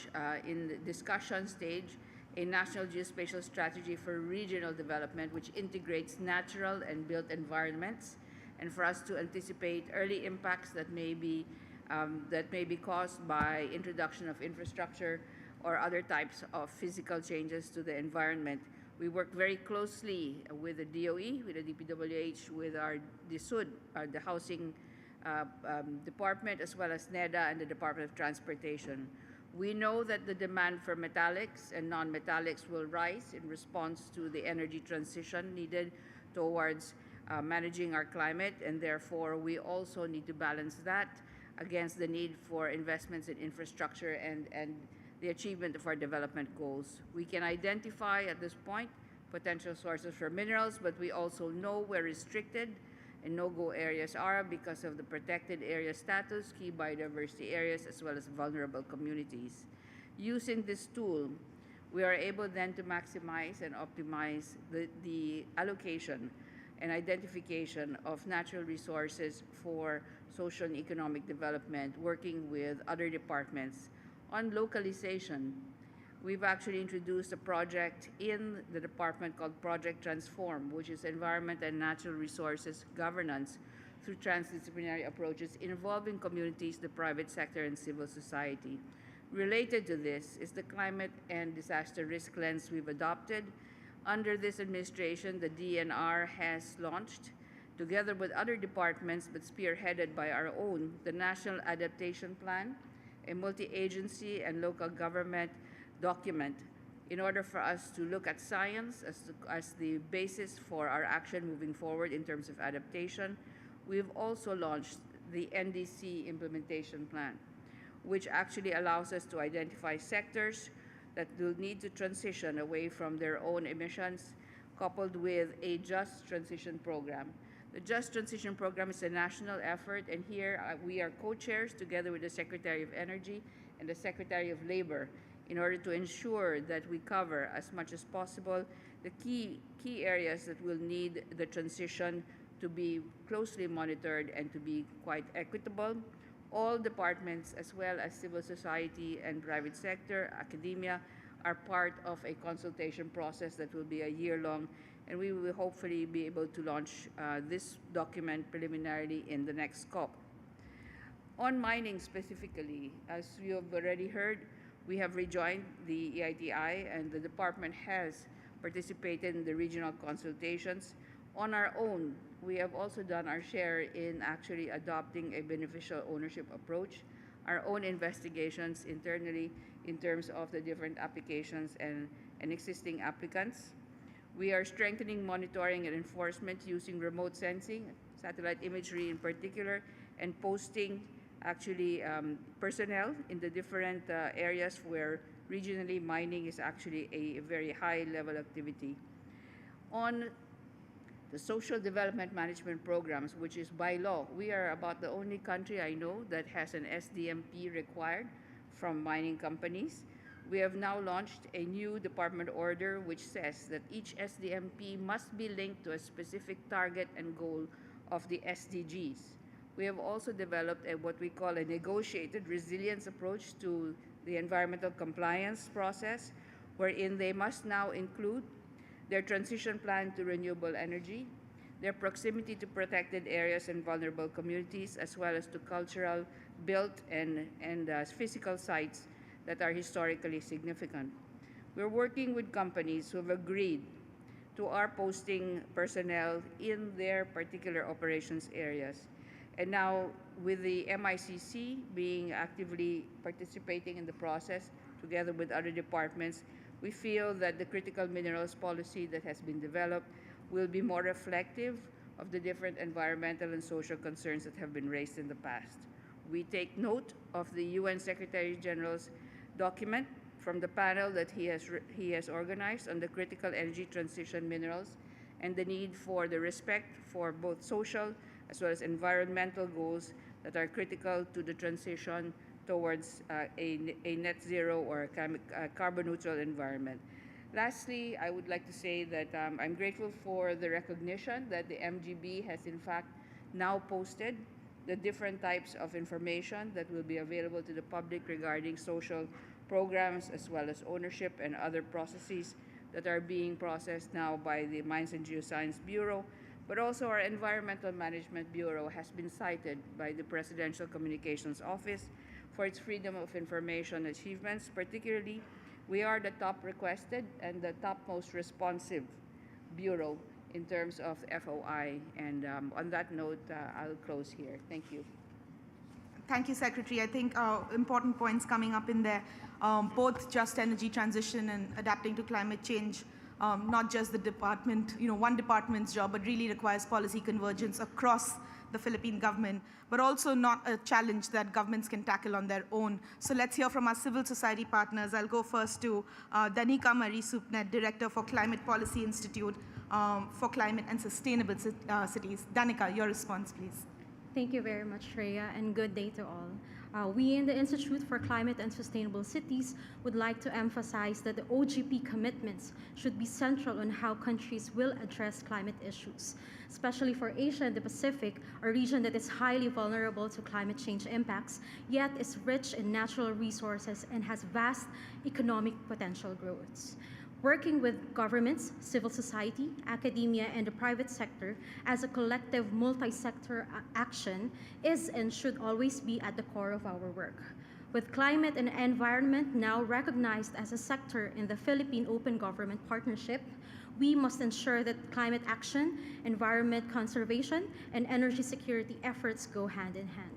in the discussion stage a national geospatial strategy for regional development, which integrates natural and built environments, and for us to anticipate early impacts that may be caused by introduction of infrastructure or other types of physical changes to the environment. We work very closely with the DOE, with the DPWH, with our DSUD, the Housing Department, as well as NEDA and the Department of Transportation. We know that the demand for metallics and non-metallics will rise in response to the energy transition needed towards managing our climate, and therefore we also need to balance that against the need for investments in infrastructure and the achievement of our development goals. We can identify at this point potential sources for minerals, but we also know where restricted and no-go areas are because of the protected area status, key biodiversity areas, as well as vulnerable communities. Using this tool, we are able then to maximize and optimize the allocation and identification of natural resources for social and economic development, working with other departments. On localization, we've actually introduced a project in the department called Project Transform, which is environment and natural resources governance through transdisciplinary approaches involving communities, the private sector, and civil society. Related to this is the climate and disaster risk lens we've adopted. Under this administration, the DNR has launched, together with other departments but spearheaded by our own, the National Adaptation Plan, a multi-agency and local government document in order for us to look at science as the basis for our action moving forward in terms of adaptation. We've also launched the NDC implementation plan, which actually allows us to identify sectors that will need to transition away from their own emissions, coupled with a just transition program. The Just Transition Program is a national effort, and here we are co-chairs together with the Secretary of Energy and the Secretary of Labor in order to ensure that we cover as much as possible the key areas that will need the transition to be closely monitored and to be quite equitable. All departments, as well as civil society and private sector, academia, are part of a consultation process that will be a year-long, and we will hopefully be able to launch this document preliminarily in the next COP. On mining specifically, as you have already heard, we have rejoined the EITI, and the department has participated in the regional consultations. On our own, we have also done our share in actually adopting a beneficial ownership approach, our own investigations internally in terms of the different applications and existing applicants. We are strengthening monitoring and enforcement using remote sensing, satellite imagery in particular, and posting actually personnel in the different areas where regionally mining is actually a very high level activity. On the social development management programs, which is by law, we are about the only country I know that has an SDMP required from mining companies. We have now launched a new department order which says that each SDMP must be linked to a specific target and goal of the SDGs. We have also developed what we call a negotiated resilience approach to the environmental compliance process, wherein they must now include their transition plan to renewable energy, their proximity to protected areas and vulnerable communities, as well as to cultural, built, and physical sites that are historically significant. We're working with companies who have agreed to our posting personnel in their particular operations areas. And now, with the MICC being actively participating in the process, together with other departments, we feel that the critical minerals policy that has been developed will be more reflective of the different environmental and social concerns that have been raised in the past. We take note of the UN Secretary General's document from the panel that he has organized on the critical energy transition minerals and the need for the respect for both social as well as environmental goals that are critical to the transition towards a net zero or a carbon neutral environment. Lastly, I would like to say that I'm grateful for the recognition that the MGB has in fact now posted the different types of information that will be available to the public regarding social programs as well as ownership and other processes that are being processed now by the Mines and Geoscience Bureau, but also our Environmental Management Bureau has been cited by the Presidential Communications Office for its freedom of information achievements. Particularly, we are the top requested and the top most responsive bureau in terms of FOI. And on that note, I'll close here. Thank you. Thank you, Secretary. I think important points coming up in there, both just energy transition and adapting to climate change, not just the department, one department's job, but really requires policy convergence across the Philippine government, but also not a challenge that governments can tackle on their own. So let's hear from our civil society partners. I'll go first to Danica Marie Supnet, Director for Climate Policy Institute for Climate and Sustainable Cities. Danica, your response, please. Thank you very much, Shreya, and good day to all. We in the Institute for Climate and Sustainable Cities would like to emphasize that the OGP commitments should be central on how countries will address climate issues, especially for Asia and the Pacific, a region that is highly vulnerable to climate change impacts, yet is rich in natural resources and has vast economic potential growths. Working with governments, civil society, academia, and the private sector as a collective multi-sector action is and should always be at the core of our work. With climate and environment now recognized as a sector in the Philippine Open Government Partnership, we must ensure that climate action, environment conservation, and energy security efforts go hand in hand.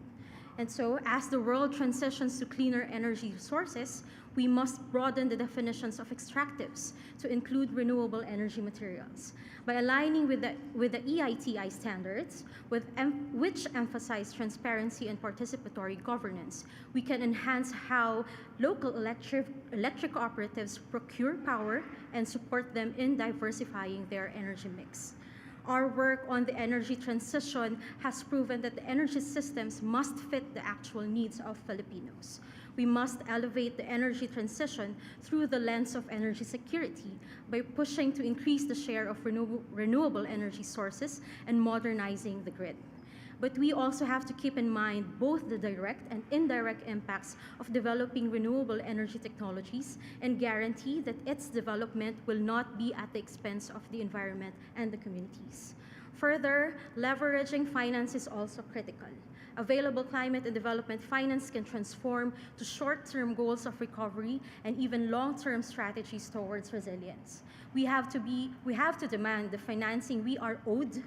And so, as the world transitions to cleaner energy sources, we must broaden the definitions of extractives to include renewable energy materials. By aligning with the EITI standards, which emphasize transparency and participatory governance, we can enhance how local electric cooperatives procure power and support them in diversifying their energy mix. Our work on the energy transition has proven that the energy systems must fit the actual needs of Filipinos. We must elevate the energy transition through the lens of energy security by pushing to increase the share of renewable energy sources and modernizing the grid. But we also have to keep in mind both the direct and indirect impacts of developing renewable energy technologies and guarantee that its development will not be at the expense of the environment and the communities. Further, leveraging finance is also critical. Available climate and development finance can transform to short-term goals of recovery and even long-term strategies towards resilience. We have to demand the financing we are owed,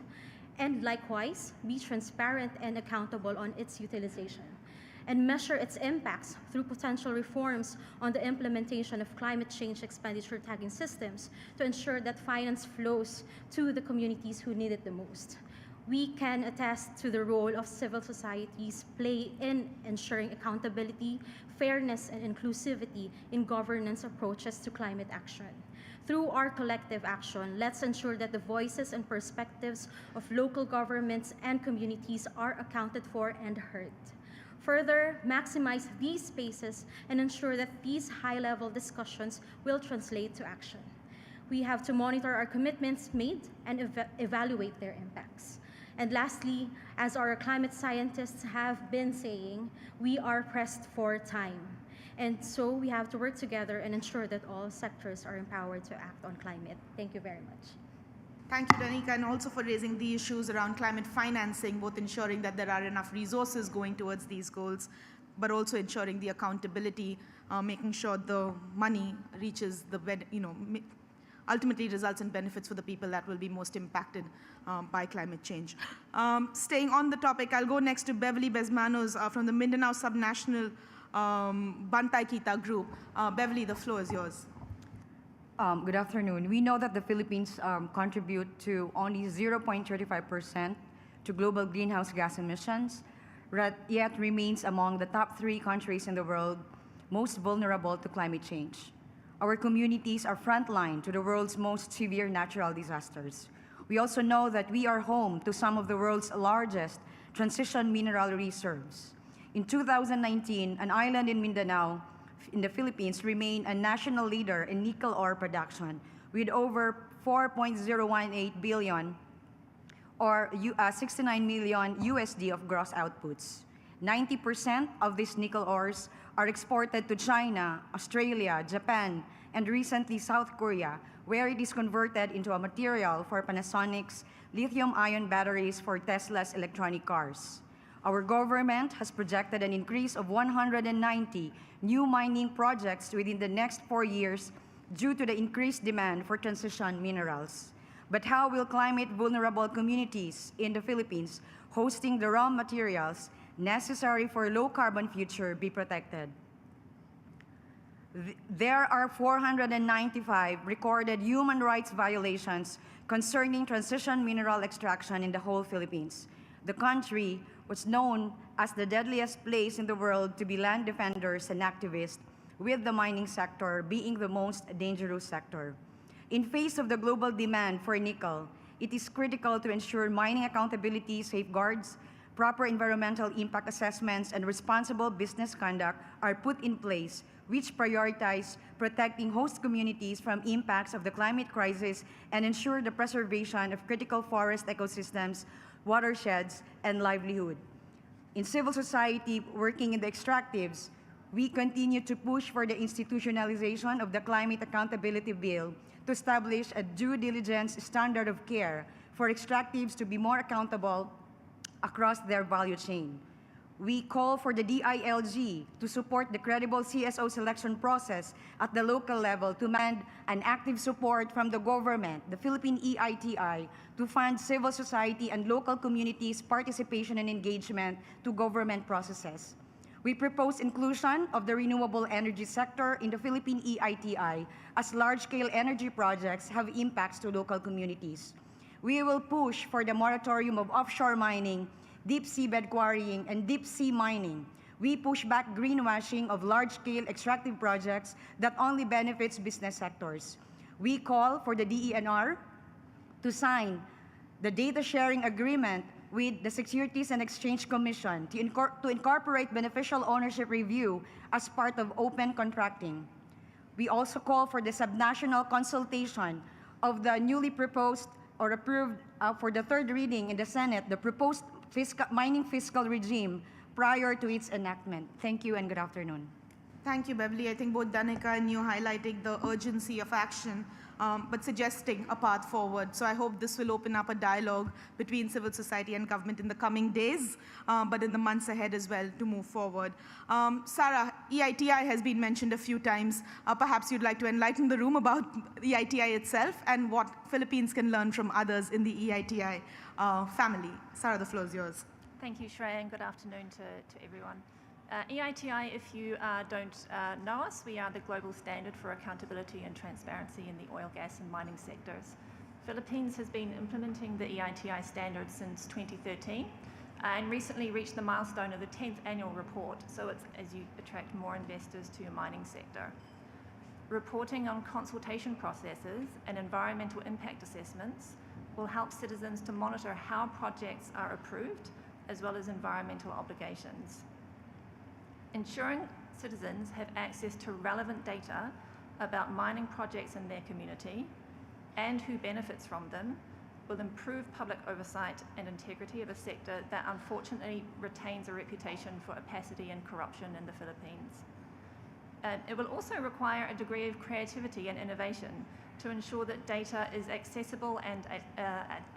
and likewise, be transparent and accountable on its utilization, and measure its impacts through potential reforms on the implementation of climate change expenditure tagging systems to ensure that finance flows to the communities who need it the most. We can attest to the role of civil society's play in ensuring accountability, fairness, and inclusivity in governance approaches to climate action. Through our collective action, let's ensure that the voices and perspectives of local governments and communities are accounted for and heard. Further, maximize these spaces and ensure that these high-level discussions will translate to action. We have to monitor our commitments made and evaluate their impacts. And lastly, as our climate scientists have been saying, we are pressed for time. And so we have to work together and ensure that all sectors are empowered to act on climate. Thank you very much. Thank you, Danica, and also for raising the issues around climate financing, both ensuring that there are enough resources going towards these goals, but also ensuring the accountability, making sure the money reaches the, ultimately results in benefits for the people that will be most impacted by climate change. Staying on the topic, I'll go next to Beverly Besmanos from the Mindanao Subnational Bantay Kita group. Beverly, the floor is yours. Good afternoon. We know that the Philippines contribute to only 0.35% to global greenhouse gas emissions, yet remains among the top 3 countries in the world most vulnerable to climate change. Our communities are frontline to the world's most severe natural disasters. We also know that we are home to some of the world's largest transition mineral reserves. In 2019, an island in Mindanao, in the Philippines, remained a national leader in nickel ore production with over 4.018 billion or 69 million USD of gross outputs. 90% of these nickel ores are exported to China, Australia, Japan, and recently South Korea, where it is converted into a material for Panasonic's lithium-ion batteries for Tesla's electronic cars. Our government has projected an increase of 190 new mining projects within the next 4 years due to the increased demand for transition minerals. But how will climate-vulnerable communities in the Philippines hosting the raw materials necessary for a low-carbon future be protected? There are 495 recorded human rights violations concerning transition mineral extraction in the whole Philippines. The country was known as the deadliest place in the world to be land defenders and activists, with the mining sector being the most dangerous sector. In face of the global demand for nickel, it is critical to ensure mining accountability safeguards, proper environmental impact assessments, and responsible business conduct are put in place, which prioritize protecting host communities from impacts of the climate crisis and ensure the preservation of critical forest ecosystems, watersheds, and livelihood. In civil society working in the extractives, we continue to push for the institutionalization of the Climate Accountability Bill to establish a due diligence standard of care for extractives to be more accountable across their value chain. We call for the DILG to support the credible CSO selection process at the local level to demand an active support from the government, the Philippine EITI, to fund civil society and local communities' participation and engagement to government processes. We propose inclusion of the renewable energy sector in the Philippine EITI as large-scale energy projects have impacts to local communities. We will push for the moratorium of offshore mining, deep seabed quarrying, and deep sea mining. We push back greenwashing of large-scale extractive projects that only benefits business sectors. We call for the DENR to sign the data sharing agreement with the Securities and Exchange Commission to incorporate beneficial ownership review as part of open contracting. We also call for the subnational consultation of the newly proposed or approved for the third reading in the Senate, the proposed mining fiscal regime prior to its enactment. Thank you and good afternoon. Thank you, Beverly. I think both Danica and you highlighting the urgency of action, but suggesting a path forward. So I hope this will open up a dialogue between civil society and government in the coming days, but in the months ahead as well to move forward. Sarah, EITI has been mentioned a few times. Perhaps you'd like to enlighten the room about EITI itself and what Philippines can learn from others in the EITI family. Sarah, the floor is yours. Thank you, Shreya, and good afternoon to everyone. EITI, if you don't know us, we are the global standard for accountability and transparency in the oil, gas, and mining sectors. Philippines has been implementing the EITI standard since 2013 and recently reached the milestone of the 10th annual report, so it's as you attract more investors to your mining sector. Reporting on consultation processes and environmental impact assessments will help citizens to monitor how projects are approved, as well as environmental obligations. Ensuring citizens have access to relevant data about mining projects in their community and who benefits from them will improve public oversight and integrity of a sector that unfortunately retains a reputation for opacity and corruption in the Philippines. It will also require a degree of creativity and innovation to ensure that data is accessible and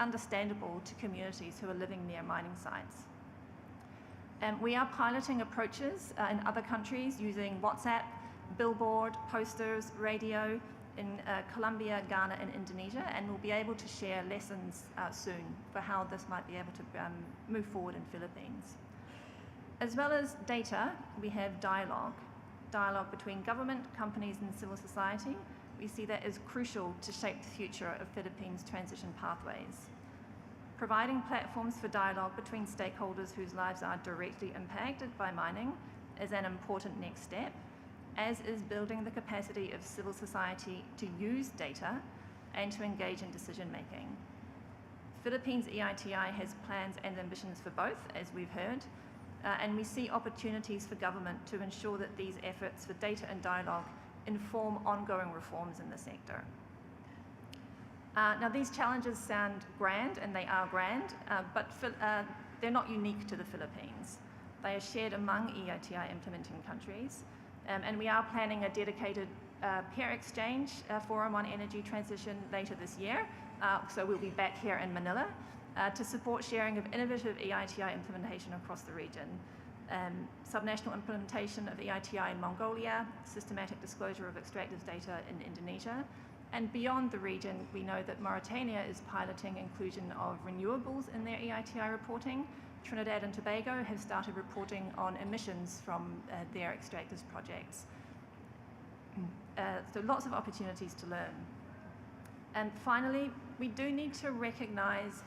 understandable to communities who are living near mining sites. We are piloting approaches in other countries using WhatsApp, billboard, posters, radio in Colombia, Ghana, and Indonesia, and we'll be able to share lessons soon for how this might be able to move forward in Philippines. As well as data, we have dialogue between government, companies, and civil society. We see that as crucial to shape the future of Philippines' transition pathways. Providing platforms for dialogue between stakeholders whose lives are directly impacted by mining is an important next step, as is building the capacity of civil society to use data and to engage in decision-making. Philippines EITI has plans and ambitions for both, as we've heard, and we see opportunities for government to ensure that these efforts for data and dialogue inform ongoing reforms in the sector. Now, these challenges sound grand, and they are grand, but they're not unique to the Philippines. They are shared among EITI implementing countries, and we are planning a dedicated peer exchange forum on energy transition later this year, so we'll be back here in Manila to support sharing of innovative EITI implementation across the region. Subnational implementation of EITI in Mongolia, systematic disclosure of extractive data in Indonesia, and beyond the region, we know that Mauritania is piloting inclusion of renewables in their EITI reporting. Trinidad and Tobago have started reporting on emissions from their extractives projects. So lots of opportunities to learn. And finally, we do need to recognize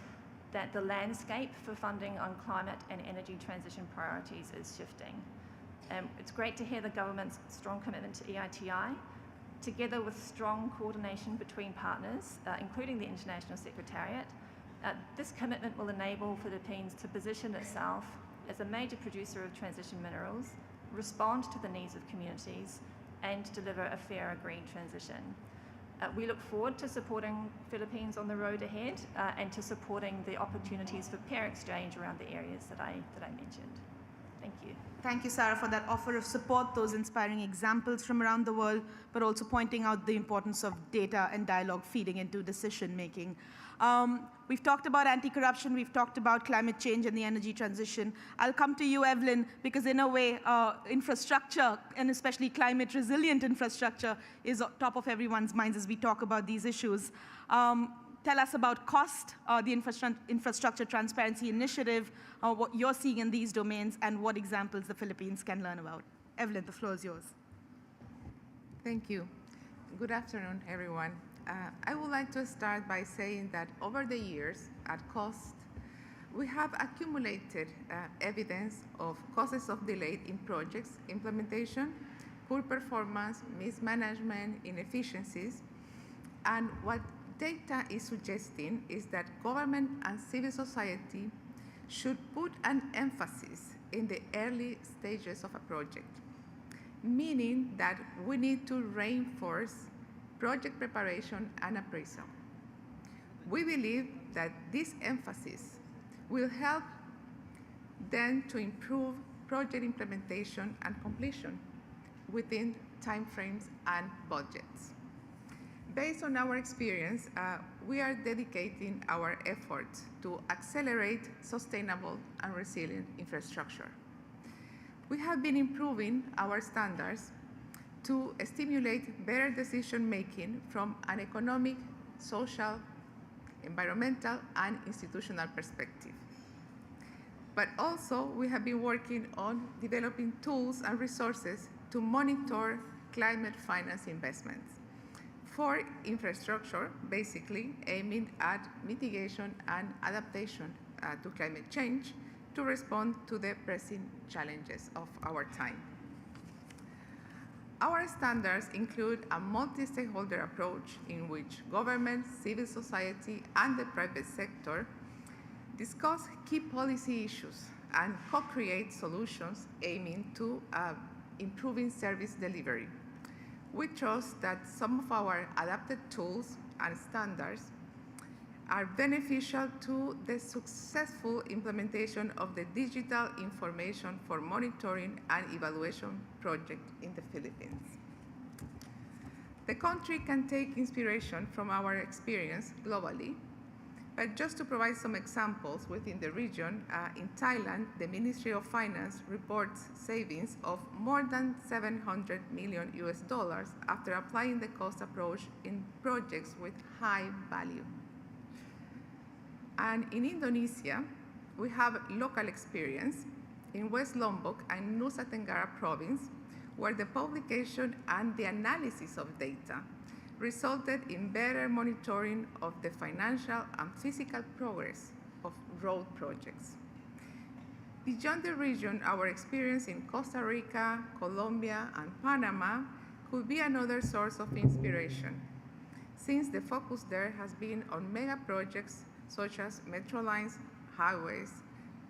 that the landscape for funding on climate and energy transition priorities is shifting. It's great to hear the government's strong commitment to EITI, together with strong coordination between partners, including the International Secretariat, This commitment will enable Philippines to position itself as a major producer of transition minerals, respond to the needs of communities, and deliver a fairer green transition. We look forward to supporting Philippines on the road ahead and to supporting the opportunities for pair exchange around the areas that I mentioned. Thank you. Thank you, Sarah, for that offer of support, those inspiring examples from around the world, but also pointing out the importance of data and dialogue feeding into decision making. We've talked about anti-corruption, we've talked about climate change and the energy transition. I'll come to you, Evelyn, because in a way, infrastructure, and especially climate resilient infrastructure, is top of everyone's minds as we talk about these issues. Tell us about COST, the Infrastructure Transparency Initiative, what you're seeing in these domains, and what examples the Philippines can learn about. Evelyn, the floor is yours. Thank you. Good afternoon, everyone. I would like to start by saying that over the years at COST, we have accumulated evidence of causes of delay in projects implementation, poor performance, mismanagement, inefficiencies, and what data is suggesting is that government and civil society should put an emphasis in the early stages of a project, meaning that we need to reinforce project preparation and appraisal. We believe that this emphasis will help then to improve project implementation and completion within timeframes and budgets. Based on our experience, we are dedicating our efforts to accelerate sustainable and resilient infrastructure. We have been improving our standards to stimulate better decision-making from an economic, social, environmental, and institutional perspective. But also, we have been working on developing tools and resources to monitor climate finance investments for infrastructure, basically aiming at mitigation and adaptation to climate change to respond to the pressing challenges of our time. Our standards include a multi-stakeholder approach in which government, civil society, and the private sector discuss key policy issues and co-create solutions aiming to improving service delivery. We trust that some of our adapted tools and standards are beneficial to the successful implementation of the Digital Information for Monitoring and Evaluation project in the Philippines. The country can take inspiration from our experience globally, but just to provide some examples within the region, in Thailand, the Ministry of Finance reports savings of more than $700 million after applying the cost approach in projects with high value. And in Indonesia, we have local experience in West Lombok and Nusa Tenggara province, where the publication and the analysis of data resulted in better monitoring of the financial and physical progress of road projects. Beyond the region, our experience in Costa Rica, Colombia, and Panama could be another source of inspiration, since the focus there has been on mega projects such as metro lines, highways,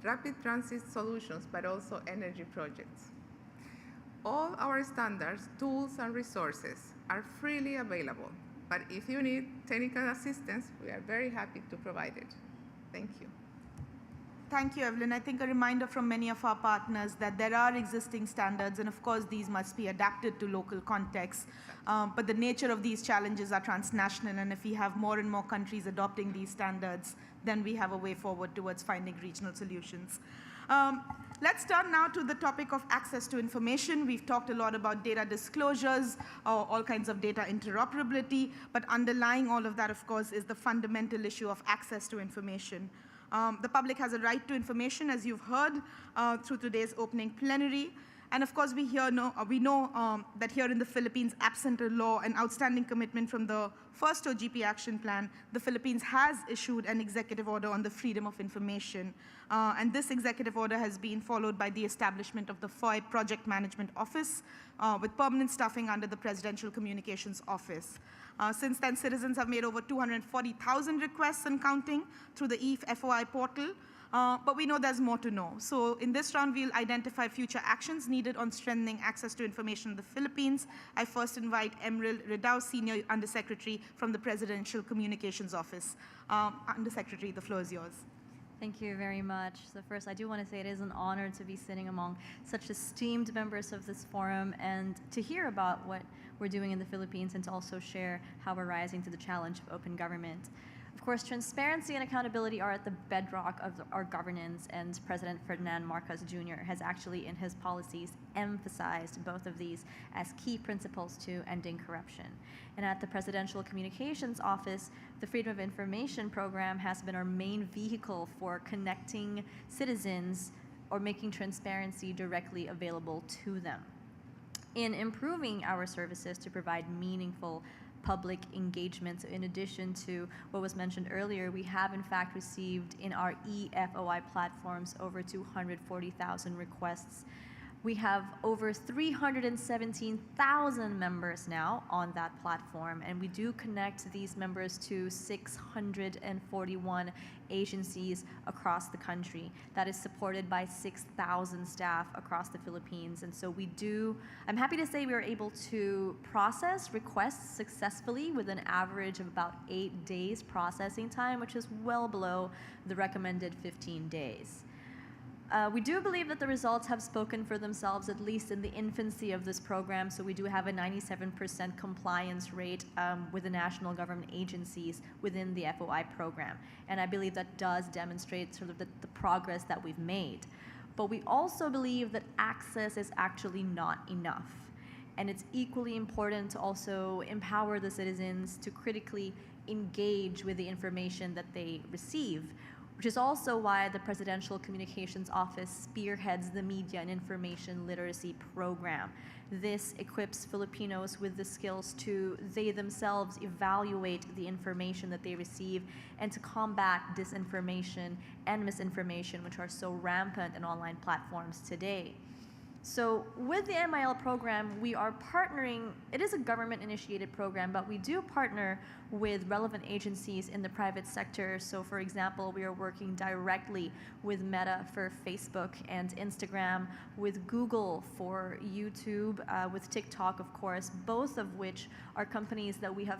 rapid transit solutions, but also energy projects. All our standards, tools, and resources are freely available, but if you need technical assistance, we are very happy to provide it. Thank you. Thank you, Evelyn. I think a reminder from many of our partners that there are existing standards, and of course, these must be adapted to local contexts. But the nature of these challenges are transnational, and if we have more and more countries adopting these standards, then we have a way forward towards finding regional solutions. Let's turn now to the topic of access to information. We've talked a lot about data disclosures, all kinds of data interoperability, but underlying all of that, of course, is the fundamental issue of access to information. The public has a right to information, as you've heard through today's opening plenary. And of course, we know that here in the Philippines, absent a law and outstanding commitment from the first OGP action plan, the Philippines has issued an executive order on the freedom of information. And this executive order has been followed by the establishment of the FOI Project Management Office with permanent staffing under the Presidential Communications Office. Since then, citizens have made over 240,000 requests and counting through the e-FOI portal. But we know there's more to know. So in this round, we'll identify future actions needed on strengthening access to information in the Philippines. I first invite Emeril Redao, Senior Undersecretary from the Presidential Communications Office. Undersecretary, the floor is yours. Thank you very much. So first, I do want to say it is an honor to be sitting among such esteemed members of this forum and to hear about what we're doing in the Philippines and to also share how we're rising to the challenge of open government. Of course, transparency and accountability are at the bedrock of our governance, and President Ferdinand Marcos Jr. has actually, in his policies, emphasized both of these as key principles to ending corruption. And at the Presidential Communications Office, the Freedom of Information program has been our main vehicle for connecting citizens or making transparency directly available to them. In improving our services to provide meaningful public engagement. So in addition to what was mentioned earlier, we have in fact received in our e-FOI platforms over 240,000 requests. We have over 317,000 members now on that platform, and we do connect these members to 641 agencies across the country. That is supported by 6,000 staff across the Philippines. And so I'm happy to say we are able to process requests successfully with an average of about 8 days processing time, which is well below the recommended 15 days. We do believe that the results have spoken for themselves, at least in the infancy of this program. So we do have a 97% compliance rate with the national government agencies within the FOI program. And I believe that does demonstrate sort of the progress that we've made. But we also believe that access is actually not enough. And it's equally important to also empower the citizens to critically engage with the information that they receive, which is also why the Presidential Communications Office spearheads the Media and Information Literacy Program. This equips Filipinos with the skills to they themselves evaluate the information that they receive and to combat disinformation and misinformation, which are so rampant in online platforms today. So with the MIL program, we are partnering. It is a government-initiated program, but we do partner with relevant agencies in the private sector. So for example, we are working directly with Meta for Facebook and Instagram, with Google for YouTube, with TikTok, of course, both of which are companies that we have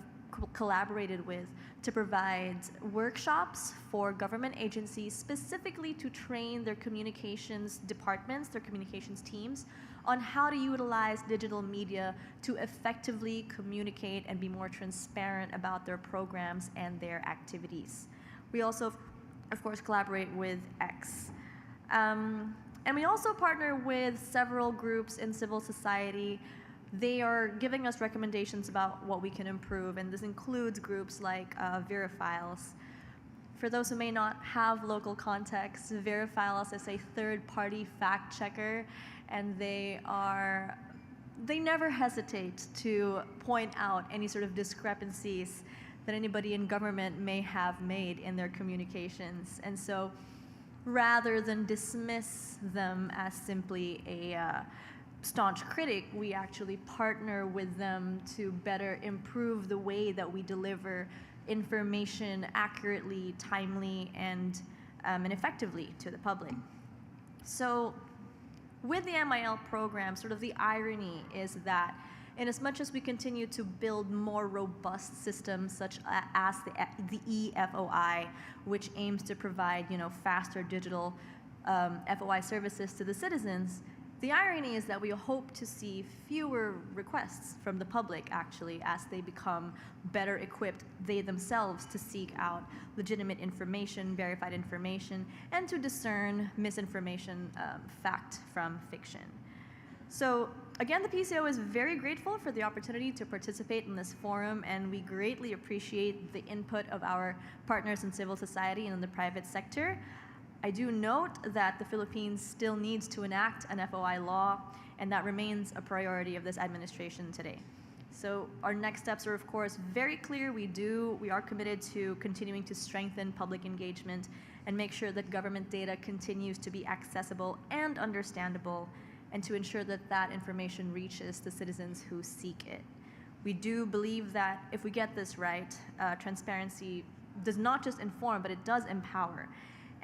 collaborated with to provide workshops for government agencies specifically to train their communications departments, their communications teams, on how to utilize digital media to effectively communicate and be more transparent about their programs and their activities. We also, of course, collaborate with X. And we also partner with several groups in civil society. They are giving us recommendations about what we can improve, and this includes groups like Verifiles. For those who may not have local context, Verifiles is a third-party fact checker, and they never hesitate to point out any sort of discrepancies that anybody in government may have made in their communications. And so rather than dismiss them as simply a staunch critic, we actually partner with them to better improve the way that we deliver information accurately, timely, and effectively to the public. So with the MIL program, sort of the irony is that in as much as we continue to build more robust systems such as the e-FOI, which aims to provide faster digital FOI services to the citizens, the irony is that we hope to see fewer requests from the public, actually, as they become better equipped, they themselves, to seek out legitimate information, verified information, and to discern misinformation, fact from fiction. So again, the PCO is very grateful for the opportunity to participate in this forum, and we greatly appreciate the input of our partners in civil society and in the private sector. I do note that the Philippines still needs to enact an FOI law, and that remains a priority of this administration today. So our next steps are, of course, very clear. We are committed to continuing to strengthen public engagement and make sure that government data continues to be accessible and understandable, and to ensure that that information reaches the citizens who seek it. We do believe that if we get this right, transparency does not just inform, but it does empower.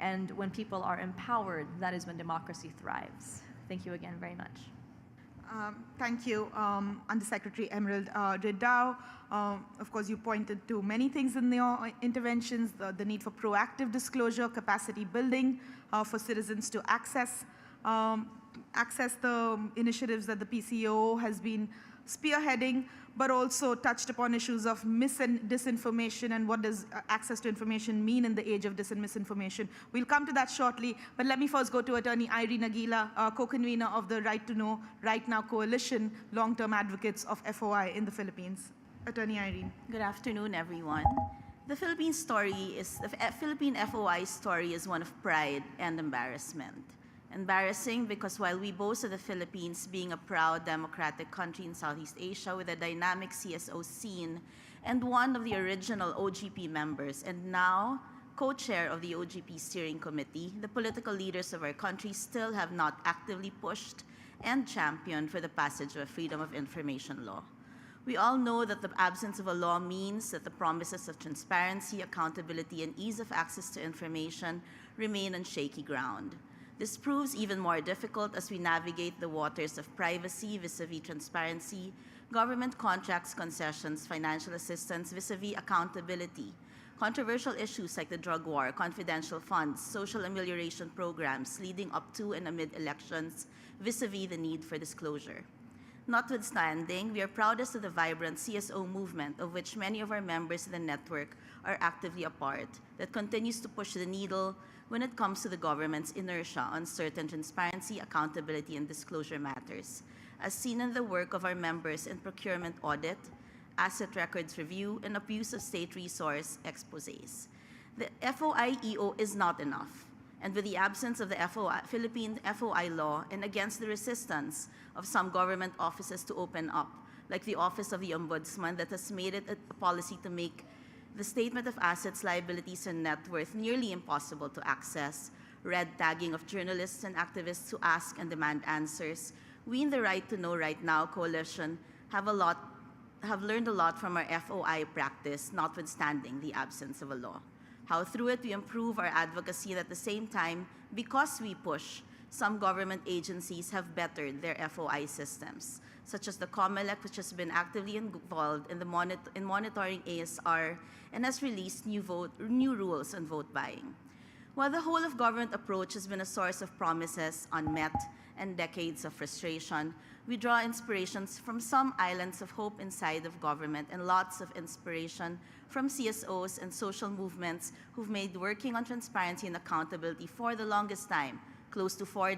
And when people are empowered, that is when democracy thrives. Thank you again very much. Thank you, Undersecretary Emerald Redao. Of course, you pointed to many things in your interventions, the need for proactive disclosure, capacity building for citizens to access the initiatives that the PCO has been spearheading, but also touched upon issues of mis and disinformation and what does access to information mean in the age of dis and misinformation. We'll come to that shortly, but let me first go to Attorney Irene Aguila, co-convener of the Right to Know, Right Now Coalition, long-term advocates of FOI in the Philippines. Attorney Irene. Good afternoon, everyone. The Philippine Philippine FOI story is one of pride and embarrassment. Embarrassing because while we boast of the Philippines being a proud democratic country in Southeast Asia with a dynamic CSO scene and one of the original OGP members and now co-chair of the OGP Steering Committee, the political leaders of our country still have not actively pushed and championed for the passage of a Freedom of Information law. We all know that the absence of a law means that the promises of transparency, accountability, and ease of access to information remain on shaky ground. This proves even more difficult as we navigate the waters of privacy vis-a-vis transparency, government contracts, concessions, financial assistance vis-a-vis accountability, controversial issues like the drug war, confidential funds, social amelioration programs leading up to and amid elections vis-a-vis the need for disclosure. Notwithstanding, we are proudest of the vibrant CSO movement of which many of our members in the network are actively a part that continues to push the needle when it comes to the government's inertia on certain transparency, accountability, and disclosure matters, as seen in the work of our members in procurement audit, asset records review, and abuse of state resource exposés. The FOI-EO is not enough, and with the absence of the Philippine FOI law and against the resistance of some government offices to open up, like the Office of the Ombudsman that has made it a policy to make the statement of assets, liabilities, and net worth nearly impossible to access, red tagging of journalists and activists who ask and demand answers, we in the Right to Know Right Now coalition have learned a lot from our FOI practice, notwithstanding the absence of a law. How through it we improve our advocacy, and at the same time, because we push, some government agencies have bettered their FOI systems, such as the COMELEC, which has been actively involved in monitoring ASR and has released new rules on vote buying. While the whole of government approach has been a source of promises unmet and decades of frustration, we draw inspirations from some islands of hope inside of government and lots of inspiration from CSOs and social movements who've made working on transparency and accountability for the longest time, close to 4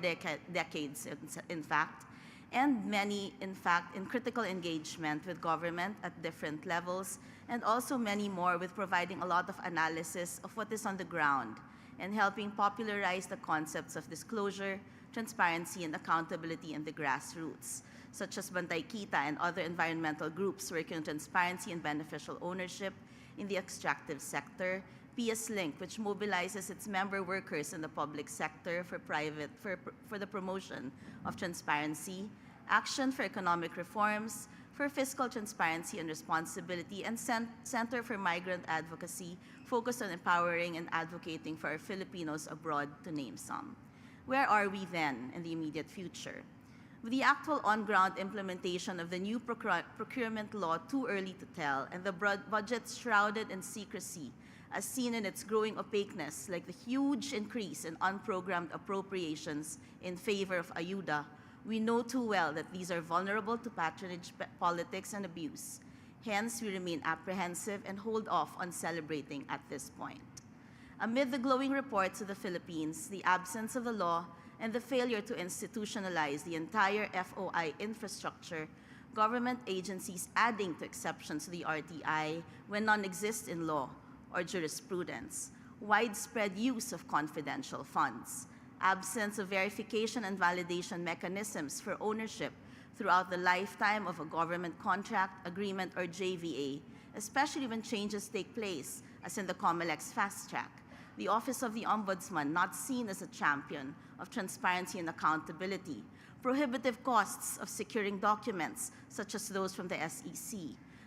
decades in fact, and many, in fact, in critical engagement with government at different levels, and also many more with providing a lot of analysis of what is on the ground and helping popularize the concepts of disclosure, transparency, and accountability in the grassroots, such as Bantay Kita and other environmental groups working on transparency and beneficial ownership in the extractive sector, PS Link, which mobilizes its member workers in the public sector for the promotion of transparency, Action for Economic Reforms, for Fiscal Transparency and Responsibility, and Center for Migrant Advocacy, focused on empowering and advocating for our Filipinos abroad, to name some. Where are we then in the immediate future? With the actual on-ground implementation of the new procurement law too early to tell, and the budget shrouded in secrecy, as seen in its growing opaqueness, like the huge increase in unprogrammed appropriations in favor of ayuda, we know too well that these are vulnerable to patronage politics and abuse. Hence, we remain apprehensive and hold off on celebrating at this point. Amid the glowing reports of the Philippines, the absence of the law, and the failure to institutionalize the entire FOI infrastructure, government agencies adding to exceptions to the RTI when none exist in law or jurisprudence, widespread use of confidential funds, absence of verification and validation mechanisms for ownership throughout the lifetime of a government contract, agreement, or JVA, especially when changes take place, as in the COMELEC's fast track. The Office of the Ombudsman not seen as a champion of transparency and accountability, prohibitive costs of securing documents, such as those from the SEC,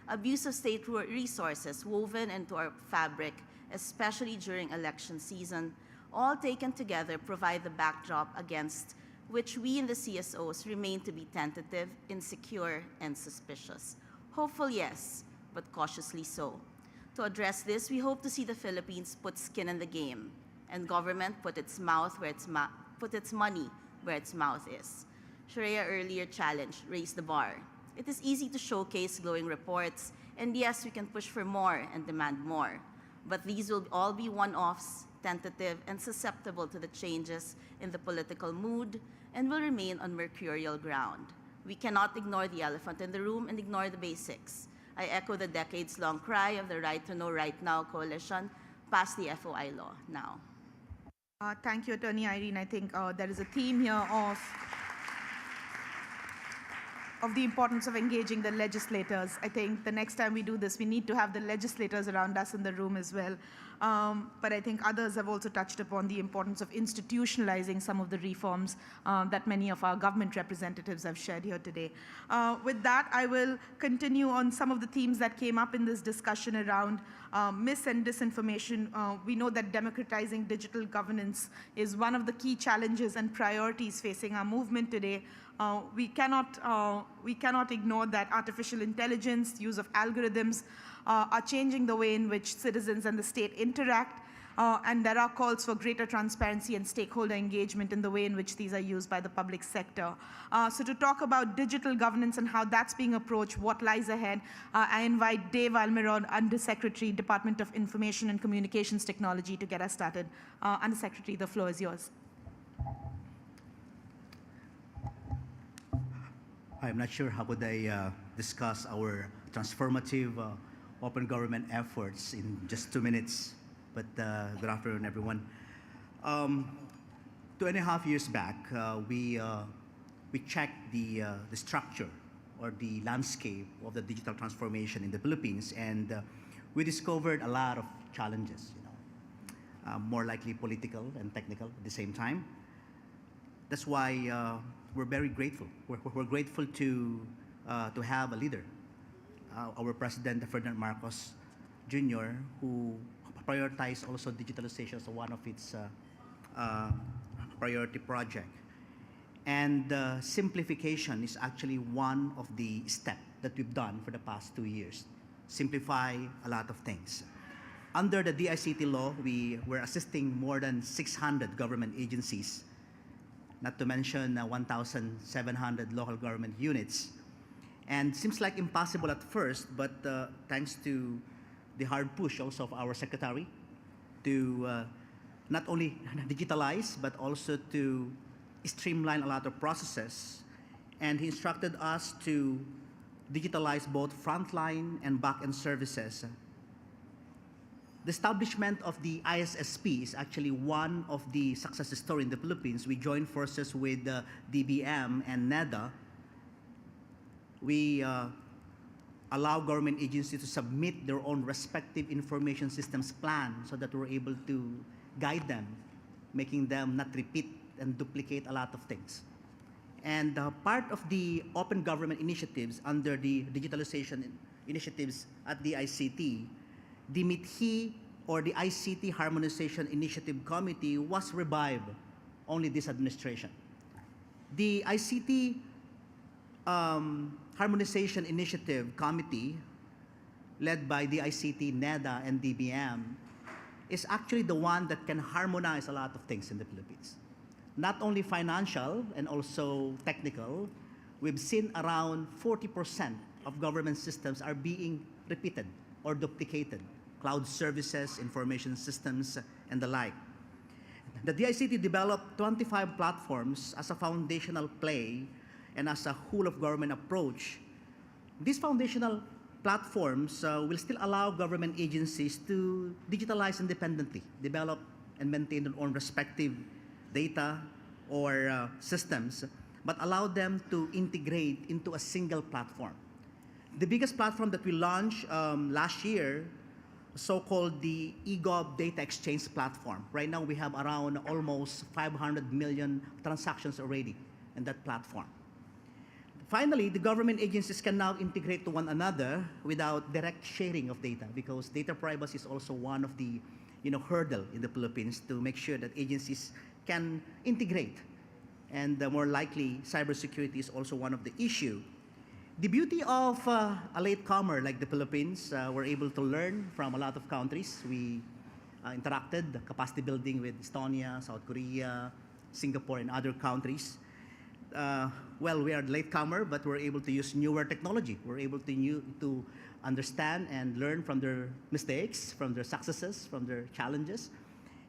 abuse of state resources woven into our fabric, especially during election season, all taken together provide the backdrop against which we in the CSOs remain to be tentative, insecure, and suspicious. Hopeful, yes, but cautiously so. To address this, we hope to see the Philippines put skin in the game and government put its money where its mouth is. Sharia earlier challenged, raise the bar. It is easy to showcase glowing reports, and yes, we can push for more and demand more. But these will all be one-offs, tentative, and susceptible to the changes in the political mood, and will remain on mercurial ground. We cannot ignore the elephant in the room and ignore the basics. I echo the decades-long cry of the Right to Know Right Now coalition, pass the FOI law now. Thank you, Attorney Irene. I think there is a theme here of the importance of engaging the legislators. I think the next time we do this, we need to have the legislators around us in the room as well. But I think others have also touched upon the importance of institutionalizing some of the reforms that many of our government representatives have shared here today. With that, I will continue on some of the themes that came up in this discussion around mis and disinformation. We know that democratizing digital governance is one of the key challenges and priorities facing our movement today. We cannot ignore that artificial intelligence, use of algorithms, are changing the way in which citizens and the state interact, and there are calls for greater transparency and stakeholder engagement in the way in which these are used by the public sector. So to talk about digital governance and how that's being approached, what lies ahead, I invite Dave Almiron, Undersecretary, Department of Information and Communications Technology, to get us started. Undersecretary, the floor is yours. I'm not sure how would I discuss our transformative open government efforts in just 2 minutes, but good afternoon, everyone. 2.5 years back, we checked the structure or the landscape of the digital transformation in the Philippines, and we discovered a lot of challenges, more likely political and technical at the same time. That's why we're very grateful. We're grateful to have a leader, our President Ferdinand Marcos Jr., who prioritized also digitalization as one of its priority project. And simplification is actually one of the steps that we've done for the past 2 years. Simplify a lot of things. Under the DICT law, we were assisting more than 600 government agencies, not to mention 1,700 local government units. And seems like impossible at first, but thanks to the hard push also of our secretary to not only digitalize, but also to streamline a lot of processes. And he instructed us to digitalize both frontline and back-end services. The establishment of the ISSP is actually one of the success stories in the Philippines. We joined forces with DBM and NEDA. We allow government agencies to submit their own respective information systems plan so that we're able to guide them, making them not repeat and duplicate a lot of things. And part of the open government initiatives under the digitalization initiatives at the ICT, the MITHI, or the ICT Harmonization Initiative Committee, was revived only this administration. The ICT Harmonization Initiative Committee, led by the ICT, NEDA, and DBM, is actually the one that can harmonize a lot of things in the Philippines. Not only financial and also technical, we've seen around 40% of government systems are being repeated or duplicated. Cloud services, information systems, and the like. The DICT developed 25 platforms as a foundational play and as a whole of government approach. These foundational platforms will still allow government agencies to digitalize independently, develop and maintain their own respective data or systems, but allow them to integrate into a single platform. The biggest platform that we launched last year, so-called the eGov Data Exchange Platform. Right now, we have around almost 500 million transactions already in that platform. Finally, the government agencies can now integrate to one another without direct sharing of data, because data privacy is also one of the hurdle in the Philippines to make sure that agencies can integrate. And more likely, cybersecurity is also one of the issue. The beauty of a latecomer like the Philippines, we're able to learn from a lot of countries. We interacted, capacity building with Estonia, South Korea, Singapore, and other countries. Well, we are latecomer, but we're able to use newer technology. We're able to understand and learn from their mistakes, from their successes, from their challenges.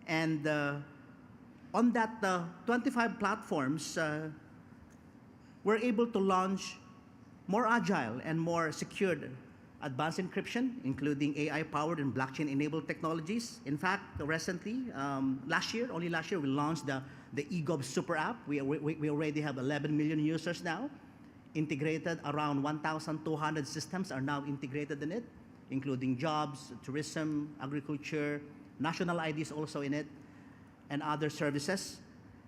And on that 25 platforms, we're able to launch more agile and more secured advanced encryption, including AI-powered and blockchain-enabled technologies. In fact, recently, only last year, we launched the eGov Super App. We already have 11 million users now. Integrated, around 1,200 systems are now integrated in it, including jobs, tourism, agriculture, national IDs also in it, and other services.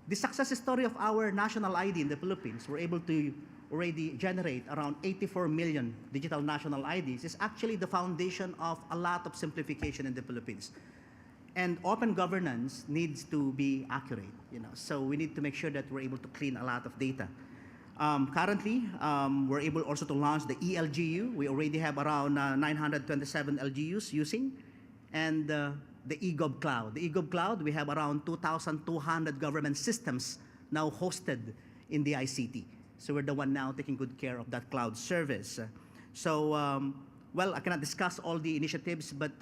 The success story of our national ID in the Philippines, we're able to already generate around 84 million digital national IDs, is actually the foundation of a lot of simplification in the Philippines. And open governance needs to be accurate, so we need to make sure that we're able to clean a lot of data. Currently, we're able also to launch the eLGU. We already have around 927 LGUs using, and the eGov Cloud. The eGov Cloud, we have around 2,200 government systems now hosted in the ICT. So we're the one now taking good care of that cloud service. Well, I cannot discuss all the initiatives, but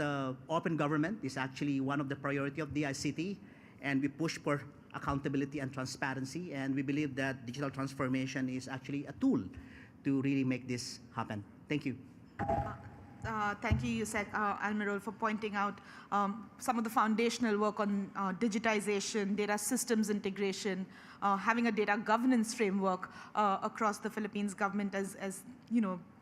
open government is actually one of the priority of the ICT, and we push for accountability and transparency, and we believe that digital transformation is actually a tool to really make this happen. Thank you. Thank you, Yusek Almirol, for pointing out some of the foundational work on digitization, data systems integration, having a data governance framework across the Philippines government as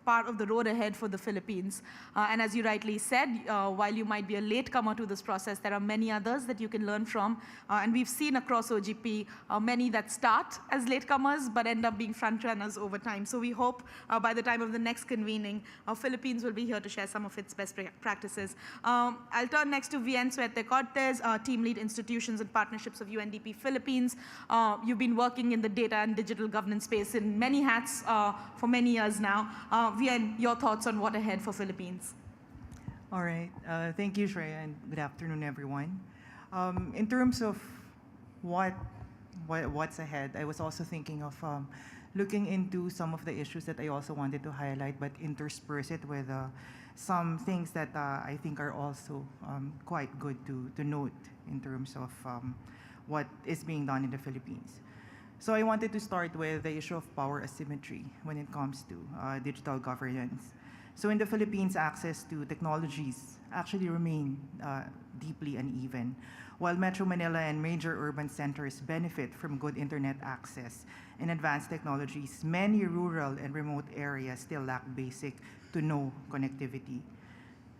part of the road ahead for the Philippines. And as you rightly said, while you might be a latecomer to this process, there are many others that you can learn from. And we've seen across OGP many that start as latecomers but end up being frontrunners over time. So we hope by the time of the next convening, Philippines will be here to share some of its best practices. I'll turn next to Vien Suete Cortez, Team Lead Institutions and Partnerships of UNDP Philippines. You've been working in the data and digital governance space in many hats for many years now. Vien, your thoughts on what ahead for Philippines? All right. Thank you, Shreya, and good afternoon, everyone. In terms of what's ahead, I was also thinking of looking into some of the issues that I also wanted to highlight, but intersperse it with some things that I think are also quite good to note in terms of what is being done in the Philippines. So I wanted to start with the issue of power asymmetry when it comes to digital governance. So in the Philippines, access to technologies actually remain deeply uneven. While Metro Manila and major urban centers benefit from good internet access and advanced technologies, many rural and remote areas still lack basic to no connectivity.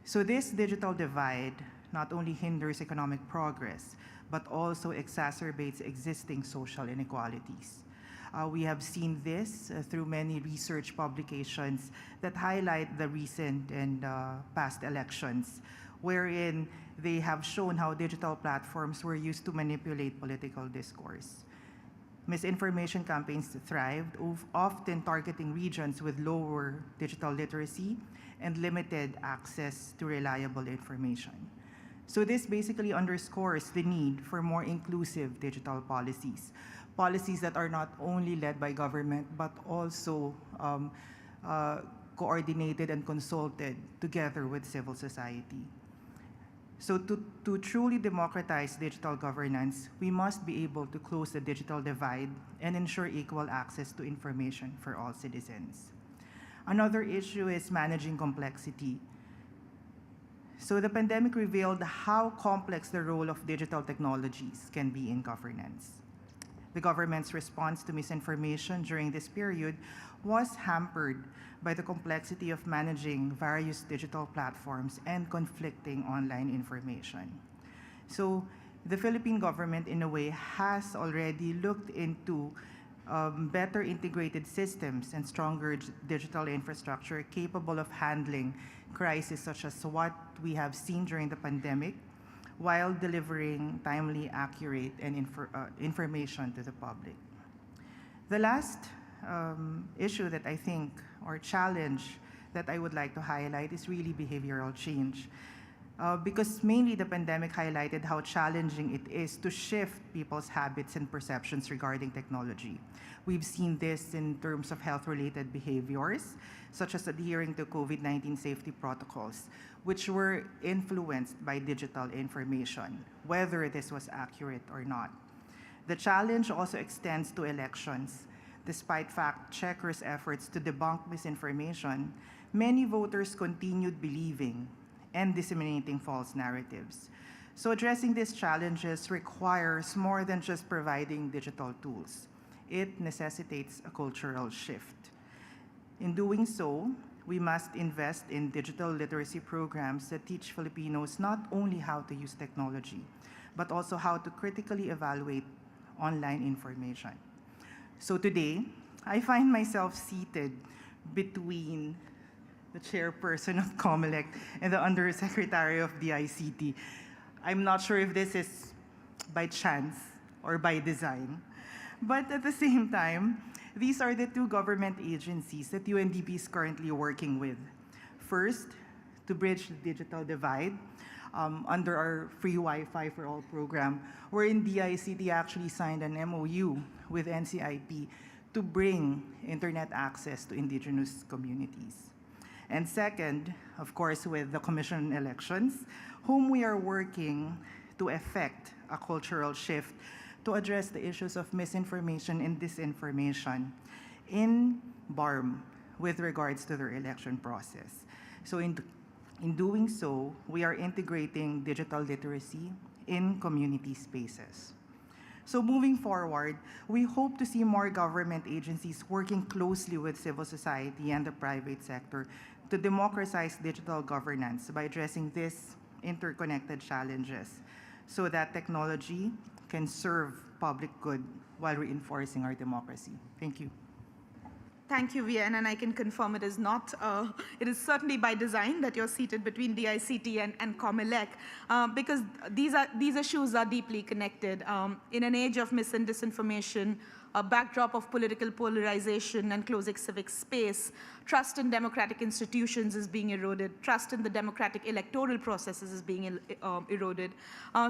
So this digital divide not only hinders economic progress, but also exacerbates existing social inequalities. We have seen this through many research publications that highlight the recent and past elections, wherein they have shown how digital platforms were used to manipulate political discourse. Misinformation campaigns thrived, often targeting regions with lower digital literacy and limited access to reliable information. So this basically underscores the need for more inclusive digital policies, policies that are not only led by government, but also coordinated and consulted together with civil society. So to truly democratize digital governance, we must be able to close the digital divide and ensure equal access to information for all citizens. Another issue is managing complexity. So the pandemic revealed how complex the role of digital technologies can be in governance. The government's response to misinformation during this period was hampered by the complexity of managing various digital platforms and conflicting online information. So the Philippine government, in a way, has already looked into better integrated systems and stronger digital infrastructure capable of handling crises such as what we have seen during the pandemic, while delivering timely, accurate, and information to the public. The last issue that I think, or challenge that I would like to highlight, is really behavioral change. Because mainly the pandemic highlighted how challenging it is to shift people's habits and perceptions regarding technology. We've seen this in terms of health-related behaviors, such as adhering to COVID-19 safety protocols, which were influenced by digital information, whether this was accurate or not. The challenge also extends to elections. Despite fact-checkers' efforts to debunk misinformation, many voters continued believing and disseminating false narratives. So addressing these challenges requires more than just providing digital tools. It necessitates a cultural shift. In doing so, we must invest in digital literacy programs that teach Filipinos not only how to use technology, but also how to critically evaluate online information. So today, I find myself seated between the chairperson of COMELEC and the undersecretary of DICT. I'm not sure if this is by chance or by design, but at the same time, these are the two government agencies that UNDP is currently working with. First, to bridge the digital divide under our Free Wi-Fi for All program, wherein DICT actually signed an MOU with NCIP to bring internet access to indigenous communities. And second, of course, with the Commission on Elections, whom we are working to effect a cultural shift to address the issues of misinformation and disinformation in BARM with regards to their election process. So in doing so, we are integrating digital literacy in community spaces. So moving forward, we hope to see more government agencies working closely with civil society and the private sector to democratize digital governance by addressing these interconnected challenges so that technology can serve public good while reinforcing our democracy. Thank you. Thank you, Vian, and I can confirm it is not, it is certainly by design that you're seated between DICT and COMELEC, because these issues are deeply connected. In an age of mis and disinformation, a backdrop of political polarization and closing civic space, trust in democratic institutions is being eroded, trust in the democratic electoral processes is being eroded.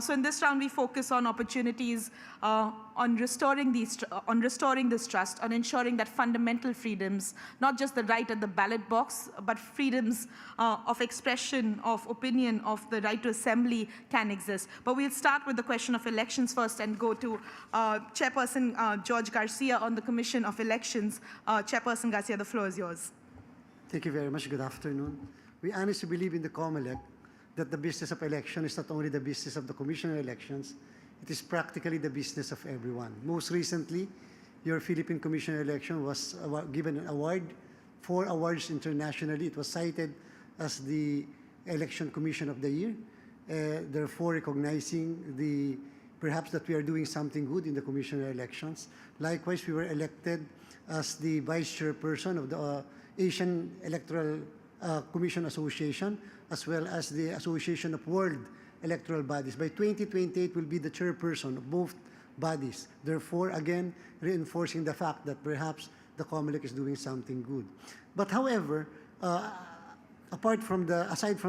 So in this round, we focus on opportunities on restoring this trust, on ensuring that fundamental freedoms, not just the right at the ballot box, but freedoms of expression, of opinion, of the right to assembly can exist. But we'll start with the question of elections first and go to Chairperson George Garcia on the Commission of Elections. Chairperson Garcia, the floor is yours. Thank you very much. Good afternoon. We honestly believe in the COMELEC that the business of election is not only the business of the Commission on Elections, it is practically the business of everyone. Most recently, your Philippine Commission on Election was given an award, 4 awards internationally. It was cited as the Election Commission of the Year, therefore recognizing perhaps that we are doing something good in the Commission on Elections. Likewise, we were elected as the Vice Chairperson of the Asian Electoral Commission Association, as well as the Association of World Electoral Bodies. By 2028, we'll be the chairperson of both bodies. Therefore, again, reinforcing the fact that perhaps the COMELEC is doing something good. But however, aside from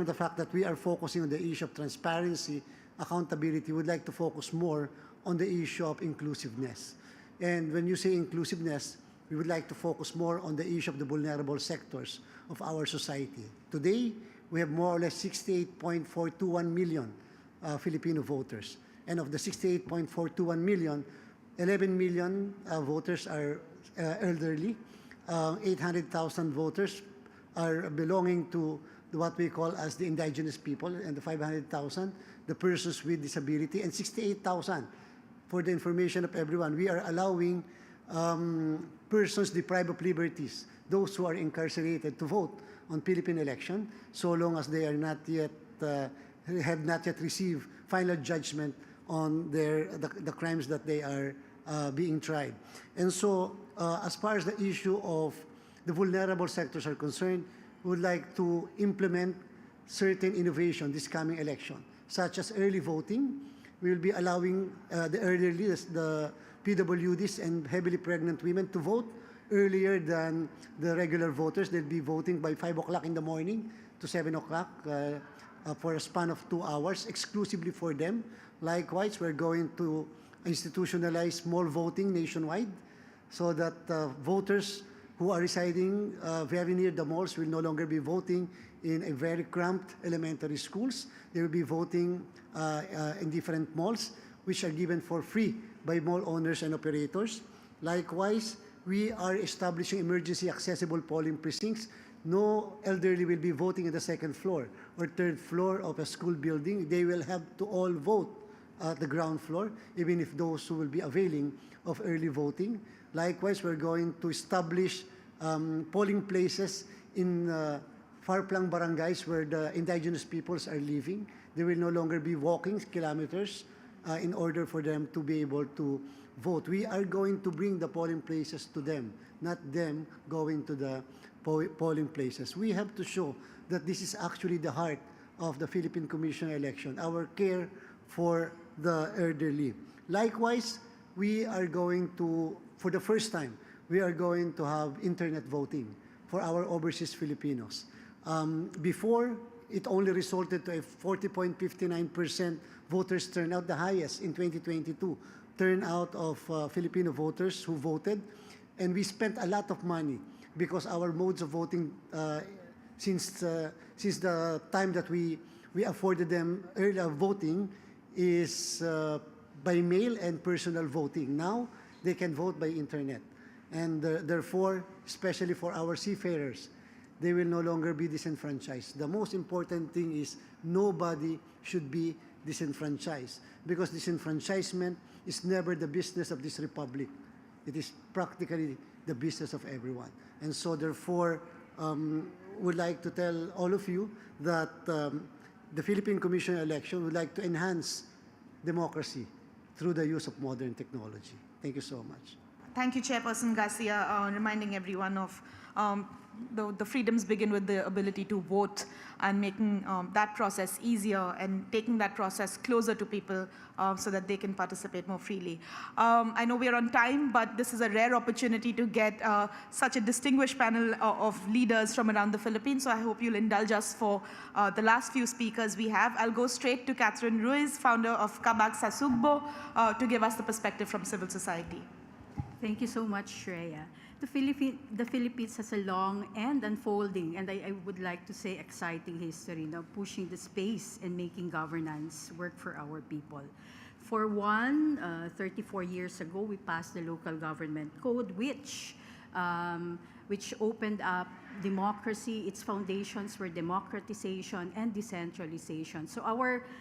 the fact that we are focusing on the issue of transparency, accountability, we'd like to focus more on the issue of inclusiveness. And when you say inclusiveness, we would like to focus more on the issue of the vulnerable sectors of our society. Today, we have more or less 68.421 million Filipino voters. And of the 68.421 million, 11 million voters are elderly, 800,000 voters are belonging to what we call as the indigenous people, and the 500,000, the persons with disability, and 68,000. For the information of everyone, we are allowing persons deprived of liberties, those who are incarcerated, to vote on Philippine election, so long as they are not yet have not yet received final judgment on the crimes that they are being tried. And so, as far as the issue of the vulnerable sectors are concerned, we would like to implement certain innovation this coming election, such as early voting. We will be allowing the elderly, the PWDs, and heavily pregnant women to vote earlier than the regular voters. They'll be voting by 5 o'clock in the morning to 7 o'clock for a span of 2 hours, exclusively for them. Likewise, we're going to institutionalize mall voting nationwide so that voters who are residing very near the malls will no longer be voting in a very cramped elementary schools. They will be voting in different malls, which are given for free by mall owners and operators. Likewise, we are establishing emergency accessible polling precincts. No elderly will be voting in the second floor or third floor of a school building. They will have to all vote at the ground floor, even if those who will be availing of early voting. Likewise, we're going to establish polling places in far-flung barangays where the indigenous peoples are living. They will no longer be walking kilometers in order for them to be able to vote. We are going to bring the polling places to them, not them going to the polling places. We have to show that this is actually the heart of the Philippine Commission election, our care for the elderly. Likewise, we are going to, for the first time, we are going to have internet voting for our overseas Filipinos. Before, it only resulted to a 40.59% voters turnout, the highest in 2022, turnout of Filipino voters who voted. And we spent a lot of money because our modes of voting, since the time that we afforded them early voting, is by mail and personal voting. Now, they can vote by internet. And therefore, especially for our seafarers, they will no longer be disenfranchised. The most important thing is nobody should be disenfranchised, because disenfranchisement is never the business of this republic. It is practically the business of everyone. And so therefore, would like to tell all of you that the Philippine Commission election would like to enhance democracy through the use of modern technology. Thank you so much. Thank you, Chairperson Garcia, reminding everyone of the freedoms begin with the ability to vote, and making that process easier and taking that process closer to people so that they can participate more freely. I know we're on time, but this is a rare opportunity to get such a distinguished panel of leaders from around the Philippines, so I hope you'll indulge us for the last few speakers we have. I'll go straight to Catherine Ruiz, founder of Kabag Sasugbo, to give us the perspective from civil society. Thank you so much, Shreya. The Philippines has a long and unfolding, and I would like to say exciting history, now pushing the space and making governance work for our people. For one, 34 years ago, we passed the Local Government Code, which opened up democracy. Its foundations were democratization and decentralization. So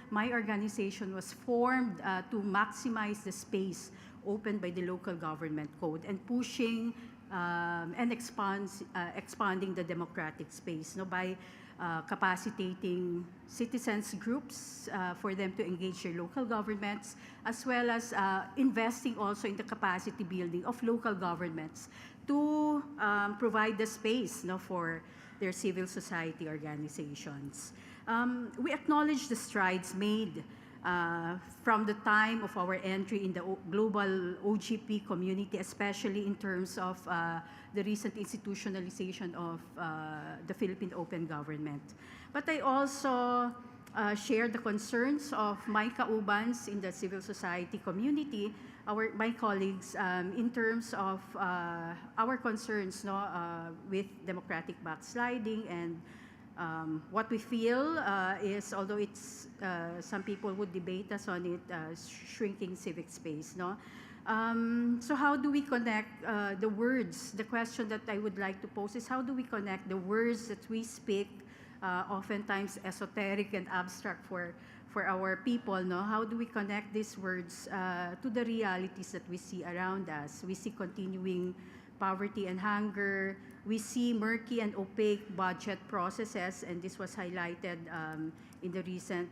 my organization was formed to maximize the space opened by the Local Government Code and pushing and expanding the democratic space, by capacitating citizens groups for them to engage their local governments, as well as investing also in the capacity building of local governments to provide the space for their civil society organizations. We acknowledge the strides made from the time of our entry in the global OGP community, especially in terms of the recent institutionalization of the Philippine Open Government. But I also share the concerns of my kaubans in the civil society community, my colleagues, in terms of our concerns with democratic backsliding, and what we feel is, although it's some people would debate us on it, shrinking civic space. So how do we connect the words? The question that I would like to pose is how do we connect the words that we speak, oftentimes esoteric and abstract for our people, no? How do we connect these words to the realities that we see around us? We see continuing poverty and hunger. We see murky and opaque budget processes, and this was highlighted in the recent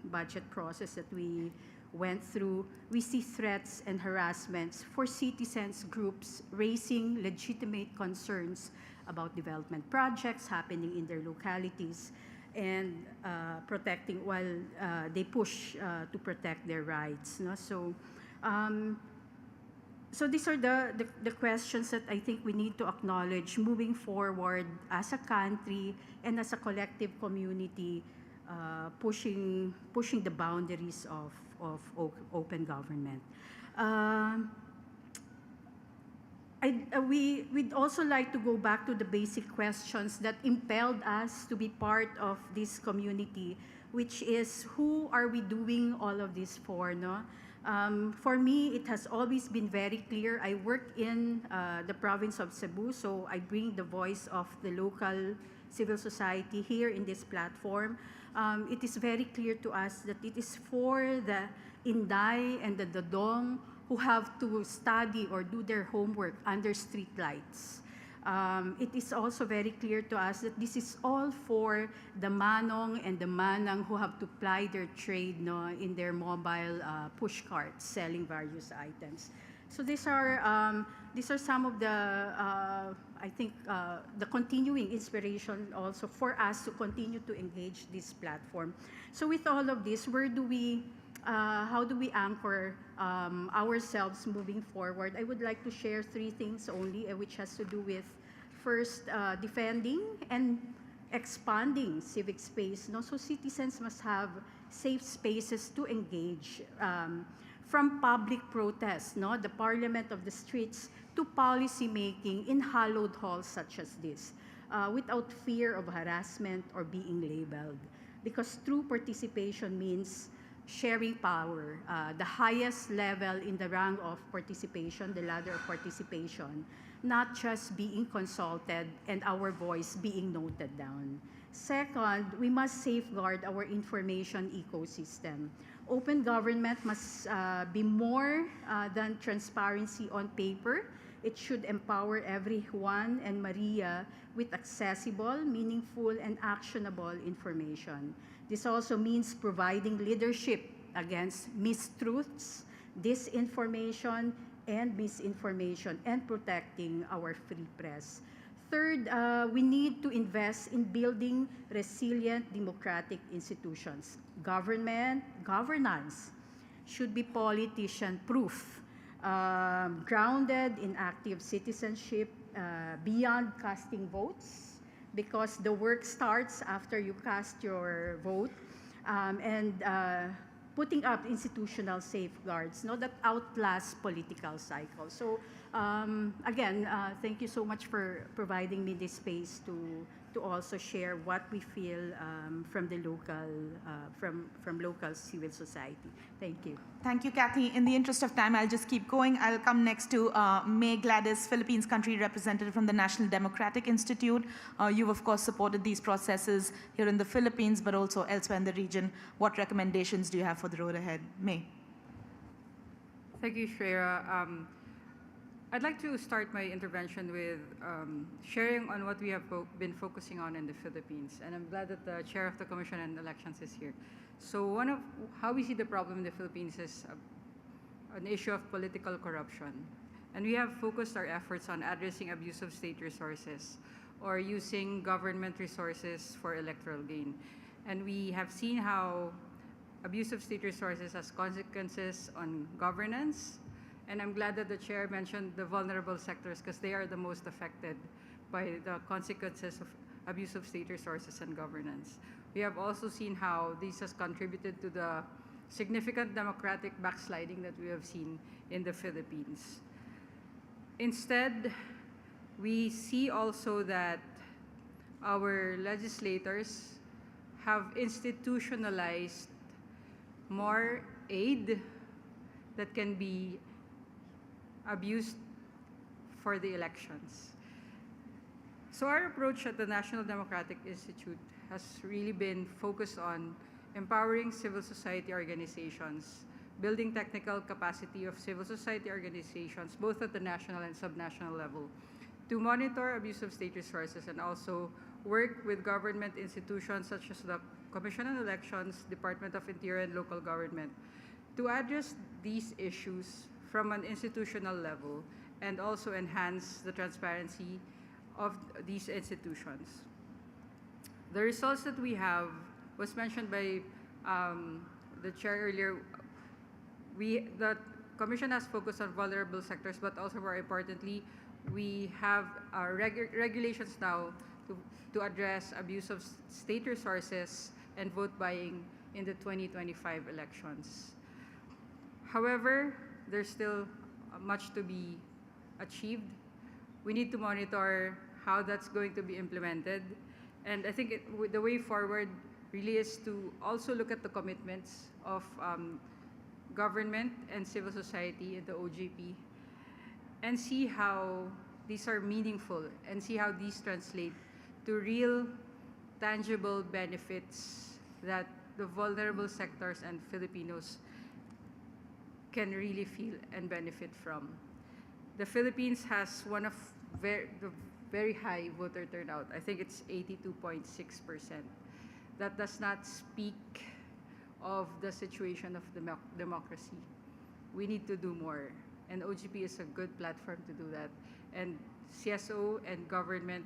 budget process that we went through. We see threats and harassments for citizens groups raising legitimate concerns about development projects happening in their localities and protecting while they push to protect their rights. No? So these are the questions that I think we need to acknowledge moving forward as a country and as a collective community, pushing the boundaries of open government. We'd also like to go back to the basic questions that impelled us to be part of this community, which is who are we doing all of this for, no? For me, it has always been very clear. I work in the province of Cebu, so I bring the voice of the local civil society here in this platform. It is very clear to us that it is for the Inday and the Dodong who have to study or do their homework under street lights. It is also very clear to us that this is all for the Manong and the Manang who have to ply their trade, no, in their mobile push carts selling various items. So these are some of the, I think, the continuing inspiration also for us to continue to engage this platform. So with all of this, how do we anchor ourselves moving forward? I would like to share three things only, which has to do with, first, defending and expanding civic space. No? So citizens must have safe spaces to engage, from public protests, no? The parliament of the streets, to policy making in hallowed halls such as this, without fear of harassment or being labeled. Because true participation means sharing power, the highest level in the rank of participation, the ladder of participation, not just being consulted and our voice being noted down. Second, we must safeguard our information ecosystem. Open government must be more than transparency on paper. It should empower everyone and Maria with accessible, meaningful, and actionable information. This also means providing leadership against mistruths, disinformation, and misinformation, and protecting our free press. Third, we need to invest in building resilient democratic institutions. Governance should be politician-proof, grounded in active citizenship, beyond casting votes, because the work starts after you cast your vote, and putting up institutional safeguards, no, that outlast political cycles. So again, thank you so much for providing me this space to also share what we feel from the local from local civil society. Thank you. Thank you, Kathy. In the interest of time, I'll just keep going. I'll come next to May Gladys, Philippines country representative from the National Democratic Institute. You've, of course, supported these processes here in the Philippines, but also elsewhere in the region. What recommendations do you have for the road ahead? May. Thank you, Shreya. I'd like to start my intervention with sharing on what we have been focusing on in the Philippines. And I'm glad that the chair of the Commission on Elections is here. So one of how we see the problem in the Philippines is an issue of political corruption. And we have focused our efforts on addressing abuse of state resources or using government resources for electoral gain. And we have seen how abuse of state resources has consequences on governance. And I'm glad that the chair mentioned the vulnerable sectors because they are the most affected by the consequences of abuse of state resources and governance. We have also seen how this has contributed to the significant democratic backsliding that we have seen in the Philippines. Instead, we see also that our legislators have institutionalized more aid that can be abused for the elections. So our approach at the National Democratic Institute has really been focused on empowering civil society organizations, building technical capacity of civil society organizations, both at the national and subnational level, to monitor abuse of state resources and also work with government institutions such as the Commission on Elections, Department of Interior and Local Government to address these issues from an institutional level and also enhance the transparency of these institutions. The results that we have was mentioned by the chair earlier. The Commission has focused on vulnerable sectors, but also more importantly, we have regulations now to address abuse of state resources and vote buying in the 2025 elections. However, there's still much to be achieved. We need to monitor how that's going to be implemented. And I think the way forward really is to also look at the commitments of government and civil society in the OGP and see how these are meaningful and see how these translate to real, tangible benefits that the vulnerable sectors and Filipinos can really feel and benefit from. The Philippines has one of the very high voter turnout. I think it's 82.6%. That does not speak of the situation of democracy. We need to do more, and OGP is a good platform to do that. And CSO and government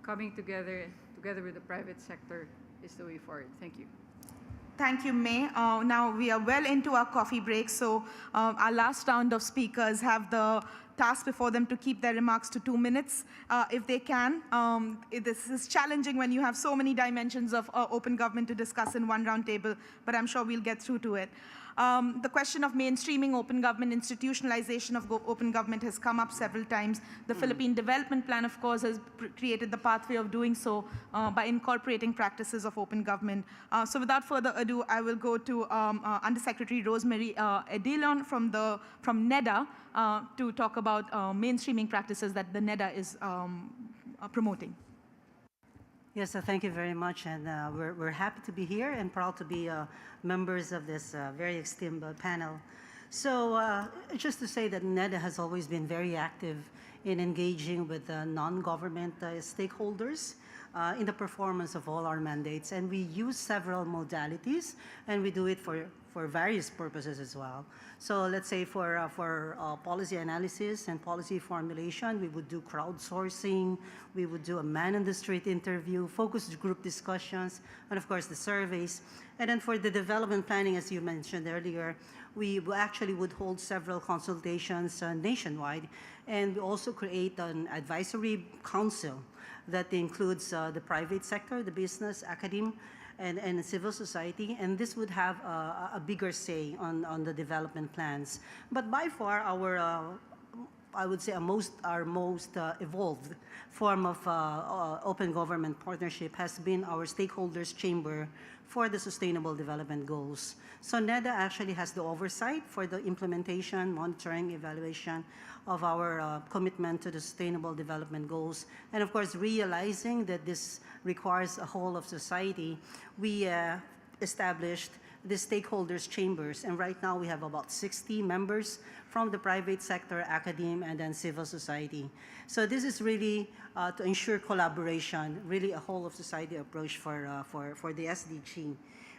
coming together with the private sector is the way forward. Thank you. Thank you, May. Now we are well into our coffee break, so our last round of speakers have the task before them to keep their remarks to 2 minutes, if they can. This is challenging when you have so many dimensions of open government to discuss in one roundtable, but I'm sure we'll get through to it. The question of mainstreaming open government, institutionalization of open government has come up several times. The Philippine Development Plan, of course, has created the pathway of doing so by incorporating practices of open government. So without further ado, I will go to Undersecretary Rosemary Edilon from NEDA to talk about mainstreaming practices that the NEDA is promoting. Yes, thank you very much, and we're happy to be here and proud to be members of this very esteemed panel. So just to say that NEDA has always been very active in engaging with non-government stakeholders in the performance of all our mandates, and we use several modalities, and we do it for various purposes as well. So let's say for policy analysis and policy formulation, we would do crowdsourcing, we would do a man-in-the-street interview, focus group discussions, and of course the surveys. And then for the development planning, as you mentioned earlier, we actually would hold several consultations nationwide, and we also create an advisory council that includes the private sector, the business, academia, and civil society, and this would have a bigger say on the development plans. But by far, I would say our most evolved form of open government partnership has been our stakeholders chamber for the Sustainable Development Goals. So NEDA actually has the oversight for the implementation, monitoring, evaluation of our commitment to the Sustainable Development Goals. And of course, realizing that this requires a whole of society, we established the stakeholders chambers, and right now we have about 60 members from the private sector, academia, and then civil society. So this is really to ensure collaboration, really a whole of society approach for the SDG.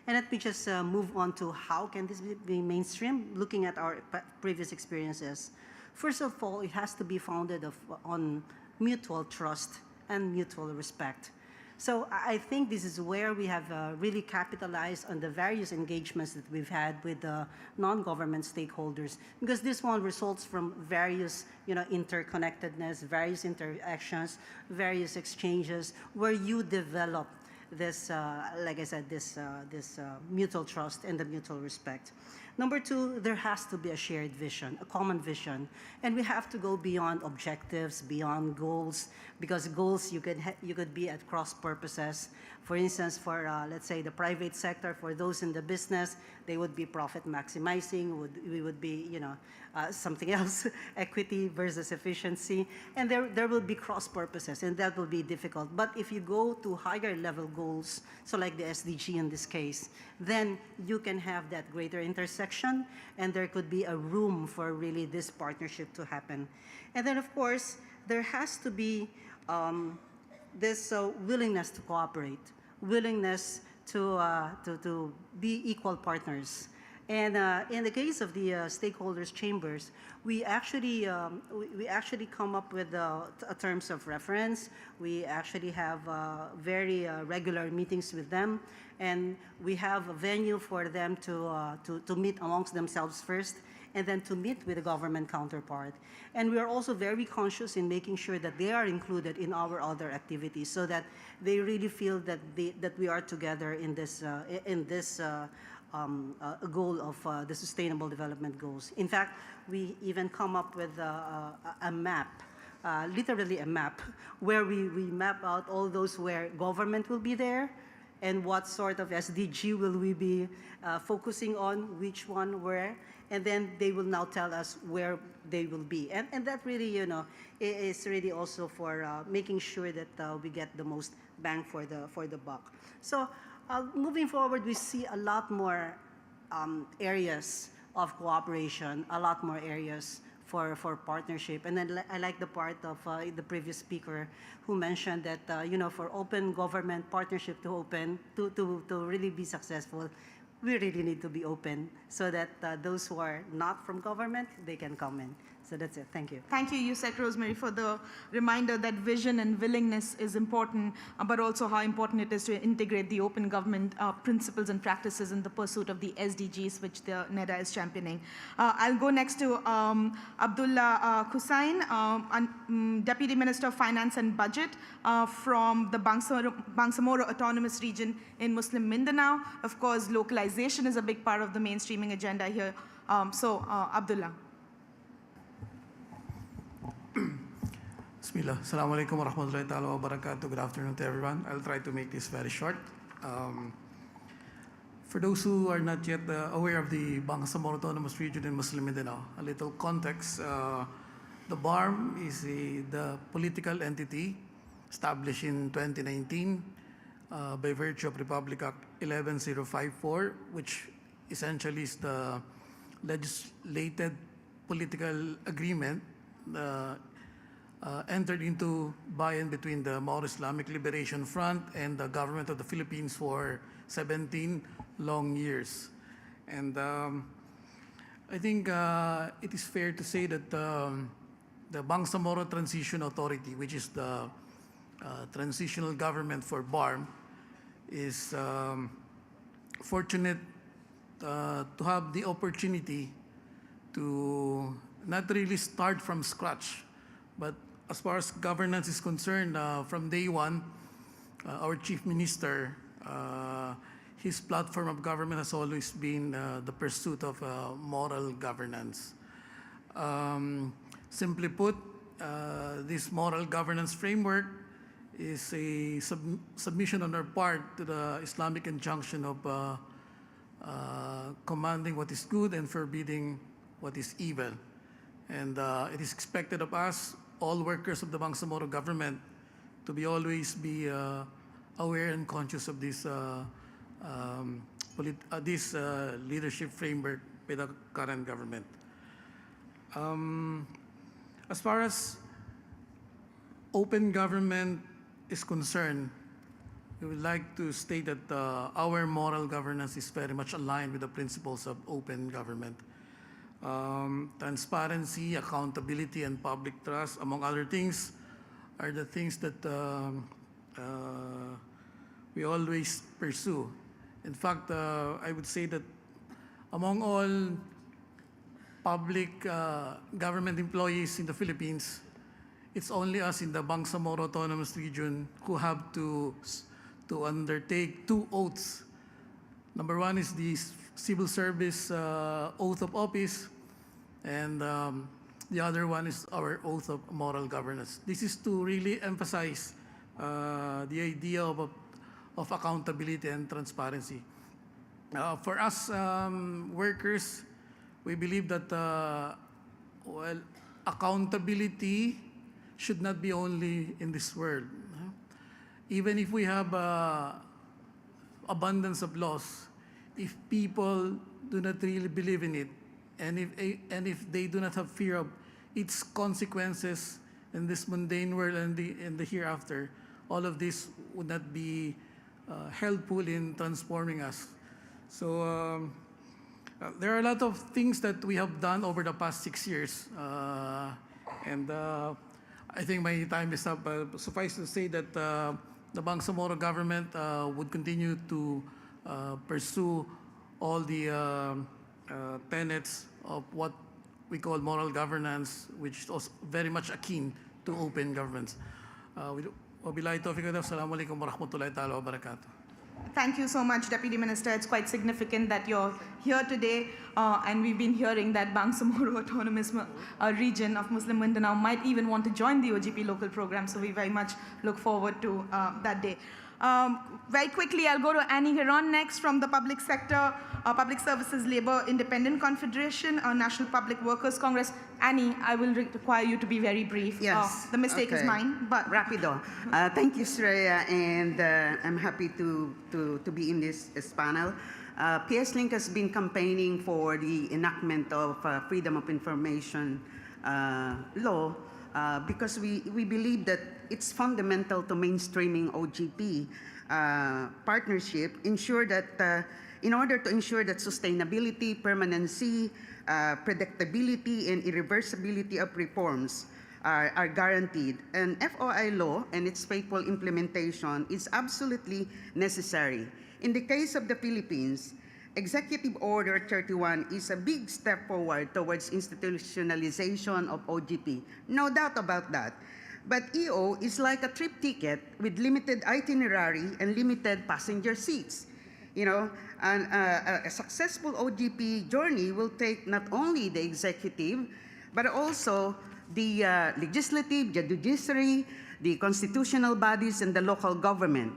And let me just move on to how can this be mainstream, looking at our previous experiences. First of all, it has to be founded on mutual trust and mutual respect. So I think this is where we have really capitalized on the various engagements that we've had with non-government stakeholders, because this one results from various interconnectedness, various interactions, various exchanges, where you develop this, like I said, this mutual trust and the mutual respect. Number two, there has to be a shared vision, a common vision. And we have to go beyond objectives, beyond goals, because goals you could be at cross purposes. For instance, for let's say the private sector, for those in the business, they would be profit maximizing, we would be, something else, equity versus efficiency. And there will be cross purposes, and that will be difficult. But if you go to higher level goals, so like the SDG in this case, then you can have that greater intersection, and there could be a room for really this partnership to happen. And then, of course, there has to be this willingness to cooperate, willingness to be equal partners. And in the case of the stakeholders chambers, we actually come up with terms of reference. We actually have very regular meetings with them, and we have a venue for them to meet amongst themselves first, and then to meet with the government counterpart. And we are also very conscious in making sure that they are included in our other activities, so that they really feel that we are together in this goal of the Sustainable Development Goals. In fact, we even come up with a map, literally a map, where we map out all those where government will be there, and what sort of SDG will we be focusing on, which one, where, and then they will now tell us where they will be. And that really, is really also for making sure that we get the most bang for the buck. So moving forward, we see a lot more areas of cooperation, a lot more areas for partnership. And then I like the part of the previous speaker who mentioned that, for open government partnership to really be successful, we really need to be open so that those who are not from government, they can come in. So that's it. Thank you. Thank you, Yusek Rosemary, for the reminder that vision and willingness is important, but also how important it is to integrate the open government principles and practices in the pursuit of the SDGs, which the NEDA is championing. I'll go next to Abdullah Hussain, Deputy Minister of Finance and Budget from the Bangsamoro Autonomous Region in Muslim Mindanao. Of course, localization is a big part of the mainstreaming agenda here. Abdullah. Bismillah. Assalamu alaikum wa rahmatullahi ta'ala wa barakatuh. Good afternoon to everyone. I'll try to make this very short. For those who are not yet aware of the Bangsamoro Autonomous Region in Muslim Mindanao, a little context. The BARM is the political entity established in 2019 by virtue of Republic Act 11054, which essentially is the legislated political agreement entered into by and between the Maoist Islamic Liberation Front and the government of the Philippines for 17 long years. And I think it is fair to say that the Bangsamoro Transition Authority, which is the transitional government for BARM, is fortunate to have the opportunity to not really start from scratch, but as far as governance is concerned, from day one, our Chief Minister, his platform of government has always been the pursuit of moral governance. Simply put, this moral governance framework is a submission on our part to the Islamic injunction of commanding what is good and forbidding what is evil. And it is expected of us, all workers of the Bangsamoro government, to be always be aware and conscious of this leadership framework by the current government. As far as open government is concerned, we would like to state that our moral governance is very much aligned with the principles of open government. Transparency, accountability, and public trust, among other things, are the things that we always pursue. In fact, I would say that among all public government employees in the Philippines, it's only us in the Bangsamoro Autonomous Region who have to undertake two oaths. Number one is the civil service oath of office, and the other one is our oath of moral governance. This is to really emphasize the idea of accountability and transparency. For us workers, we believe that well, accountability should not be only in this world. Even if we have abundance of laws, if people do not really believe in it, and if they do not have fear of its consequences in this mundane world and in the hereafter, all of this would not be helpful in transforming us. So there are a lot of things that we have done over the past 6 years, and I think my time is up. Suffice to say that the Bangsamoro government would continue to pursue all the tenets of what we call moral governance, which is also very much akin to open governments. Wabillahi tawfiq wa hidayah. Assalamu alaikum warahmatullahi ta'ala wabarakatuh. Thank you so much, Deputy Minister. It's quite significant that you're here today, and we've been hearing that Bangsamoro Autonomous Region of Muslim Mindanao might even want to join the OGP local program, so we very much look forward to that day. Very quickly, I'll go to Annie Heron next from the Public Sector, Public Services Labour Independent Confederation, National Public Workers Congress. Annie, I will require you to be very brief. Yes. The mistake is mine, but... Rapido. Thank you, Shreya, and I'm happy to be in this panel. PS Link has been campaigning for the enactment of Freedom of Information law because we believe that it's fundamental to mainstreaming OGP partnership, in order to ensure that sustainability, permanency, predictability, and irreversibility of reforms are guaranteed. And FOI law and its faithful implementation is absolutely necessary. In the case of the Philippines, Executive Order 31 is a big step forward towards institutionalization of OGP. No doubt about that. But EO is like a trip ticket with limited itinerary and limited passenger seats. You know, and a successful OGP journey will take not only the executive, but also the legislative, the judiciary, the constitutional bodies, and the local government.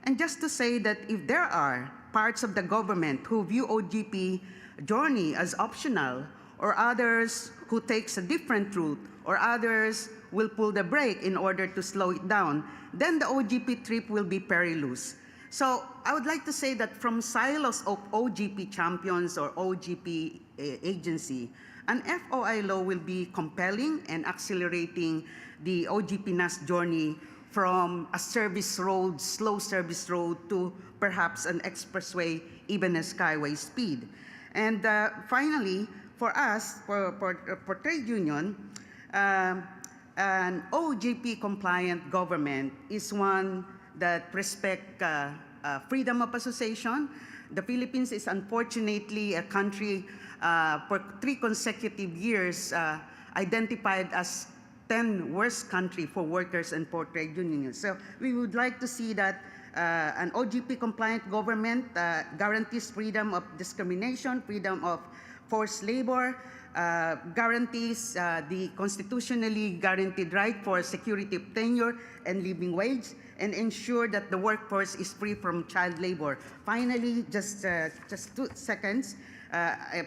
And just to say that if there are parts of the government who view OGP journey as optional, or others who takes a different route, or others will pull the brake in order to slow it down, then the OGP trip will be perilous. So I would like to say that from silos of OGP champions or OGP agency, an FOI law will be compelling and accelerating the OGP NAS journey from a service road, slow service road, to perhaps an expressway, even a skyway speed. And finally, for us, for trade union, an OGP-compliant government is one that respects freedom of association. The Philippines is unfortunately a country for 3 consecutive years identified as 10th worst country for workers and for trade unions. So we would like to see that an OGP-compliant government guarantees freedom of discrimination, freedom of forced labor, guarantees the constitutionally guaranteed right for security of tenure and living wage, and ensure that the workforce is free from child labor. Finally, just 2 seconds.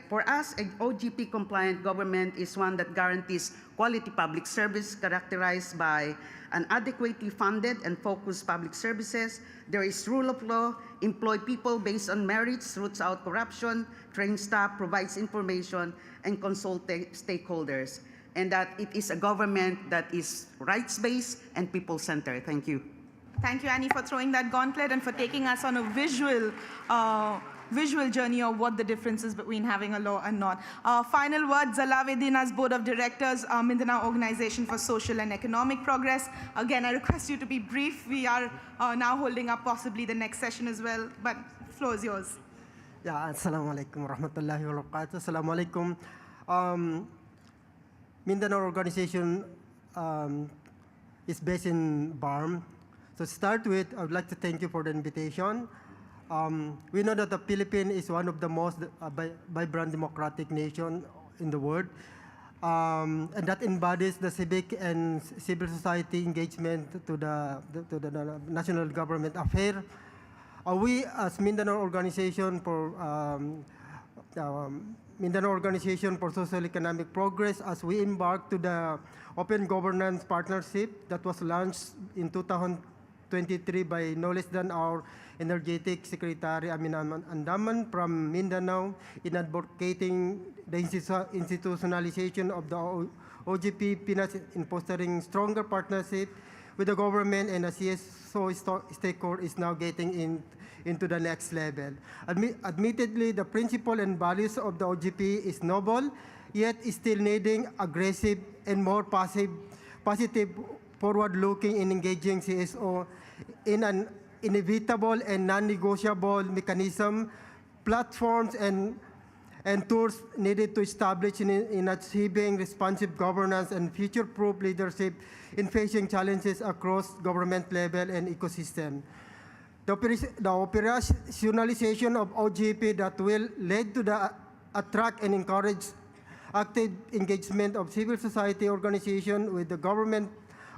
For us, an OGP-compliant government is one that guarantees quality public service characterized by an adequately funded and focused public services. There is rule of law, employ people based on merits, roots out corruption, train staff, provides information, and consult stakeholders. And that it is a government that is rights-based and people-centered. Thank you. Thank you, Annie, for throwing that gauntlet and for taking us on a visual journey of what the difference is between having a law and not. Final word, Zalavedina's Board of Directors, Mindanao Organization for Social and Economic Progress. Again, I request you to be brief. We are now holding up possibly the next session as well, but the floor is yours. Yeah, assalamu alaikum warahmatullahi wabarakatuh. Assalamu alaikum. Mindanao Organization is based in BARM. So to start with, I would like to thank you for the invitation. We know that the Philippines is one of the most vibrant democratic nations in the world, and that embodies the civic and civil society engagement to the national government affair. We, as Mindanao Organization for Social Economic Progress, as we embark to the Open Governance Partnership that was launched in 2023 by no less than our energetic Secretary Amin Andaman from Mindanao in advocating the institutionalization of the OGP PINAS in fostering stronger partnership with the government and the CSO stakeholder is now getting into the next level. Admittedly, the principle and values of the OGP is noble, yet is still needing aggressive and more positive, forward-looking and engaging CSO in an inevitable and non-negotiable mechanism, platforms, and tools needed to establish in achieving responsive governance and future-proof leadership in facing challenges across government level and ecosystem. The operationalization of OGP that will lead to the attract and encourage active engagement of civil society organizations with the government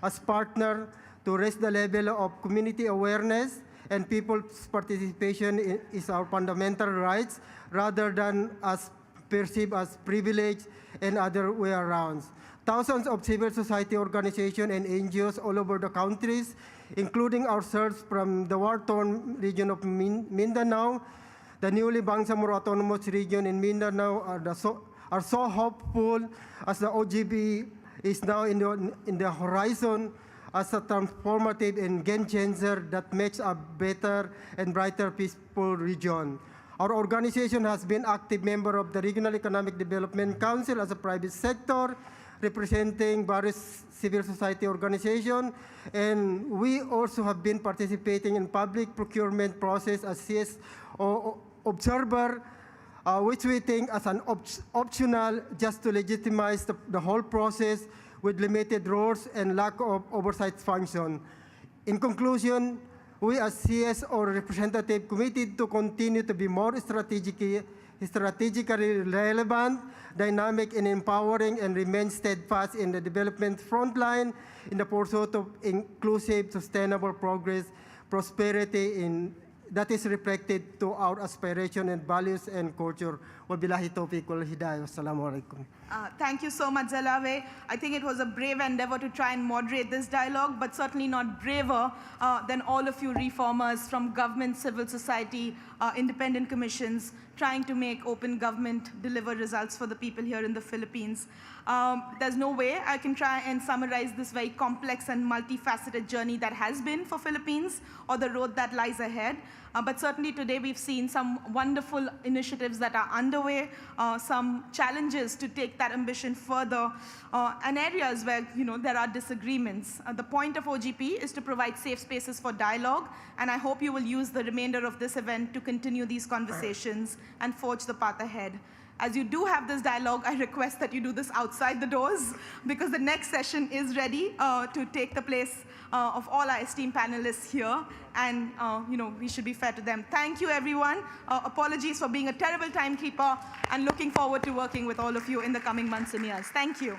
as partner to raise the level of community awareness and people's participation is our fundamental rights rather than as perceived as privilege and other way around. Thousands of civil society organizations and NGOs all over the countries, including ourselves from the war-torn region of Mindanao, the newly Bangsamoro Autonomous Region in Mindanao are so hopeful as the OGP is now in the horizon as a transformative and game changer that makes a better and brighter, peaceful region. Our organization has been active member of the Regional Economic Development Council as a private sector, representing various civil society organizations, and we also have been participating in public procurement process as CSO observer, which we think as an optional just to legitimize the whole process with limited roles and lack of oversight function. In conclusion, we as CSO representative committed to continue to be more strategically relevant, dynamic, and empowering, and remain steadfast in the development frontline in the pursuit of inclusive, sustainable progress, prosperity that is reflected to our aspiration and values and culture. Wabillahi tawfiq wal hidayah. Wassalamu alaikum. Thank you so much, Zalawe. I think it was a brave endeavor to try and moderate this dialogue, but certainly not braver than all of you reformers from government, civil society, independent commissions, trying to make open government deliver results for the people here in the Philippines. There's no way I can try and summarize this very complex and multifaceted journey that has been for Philippines or the road that lies ahead. But certainly today we've seen some wonderful initiatives that are underway, some challenges to take that ambition further, and areas where there are disagreements. The point of OGP is to provide safe spaces for dialogue, and I hope you will use the remainder of this event to continue these conversations and forge the path ahead. As you do have this dialogue, I request that you do this outside the doors, because the next session is ready to take the place of all our esteemed panelists here, and we should be fair to them. Thank you, everyone. Apologies for being a terrible timekeeper, and looking forward to working with all of you in the coming months and years. Thank you.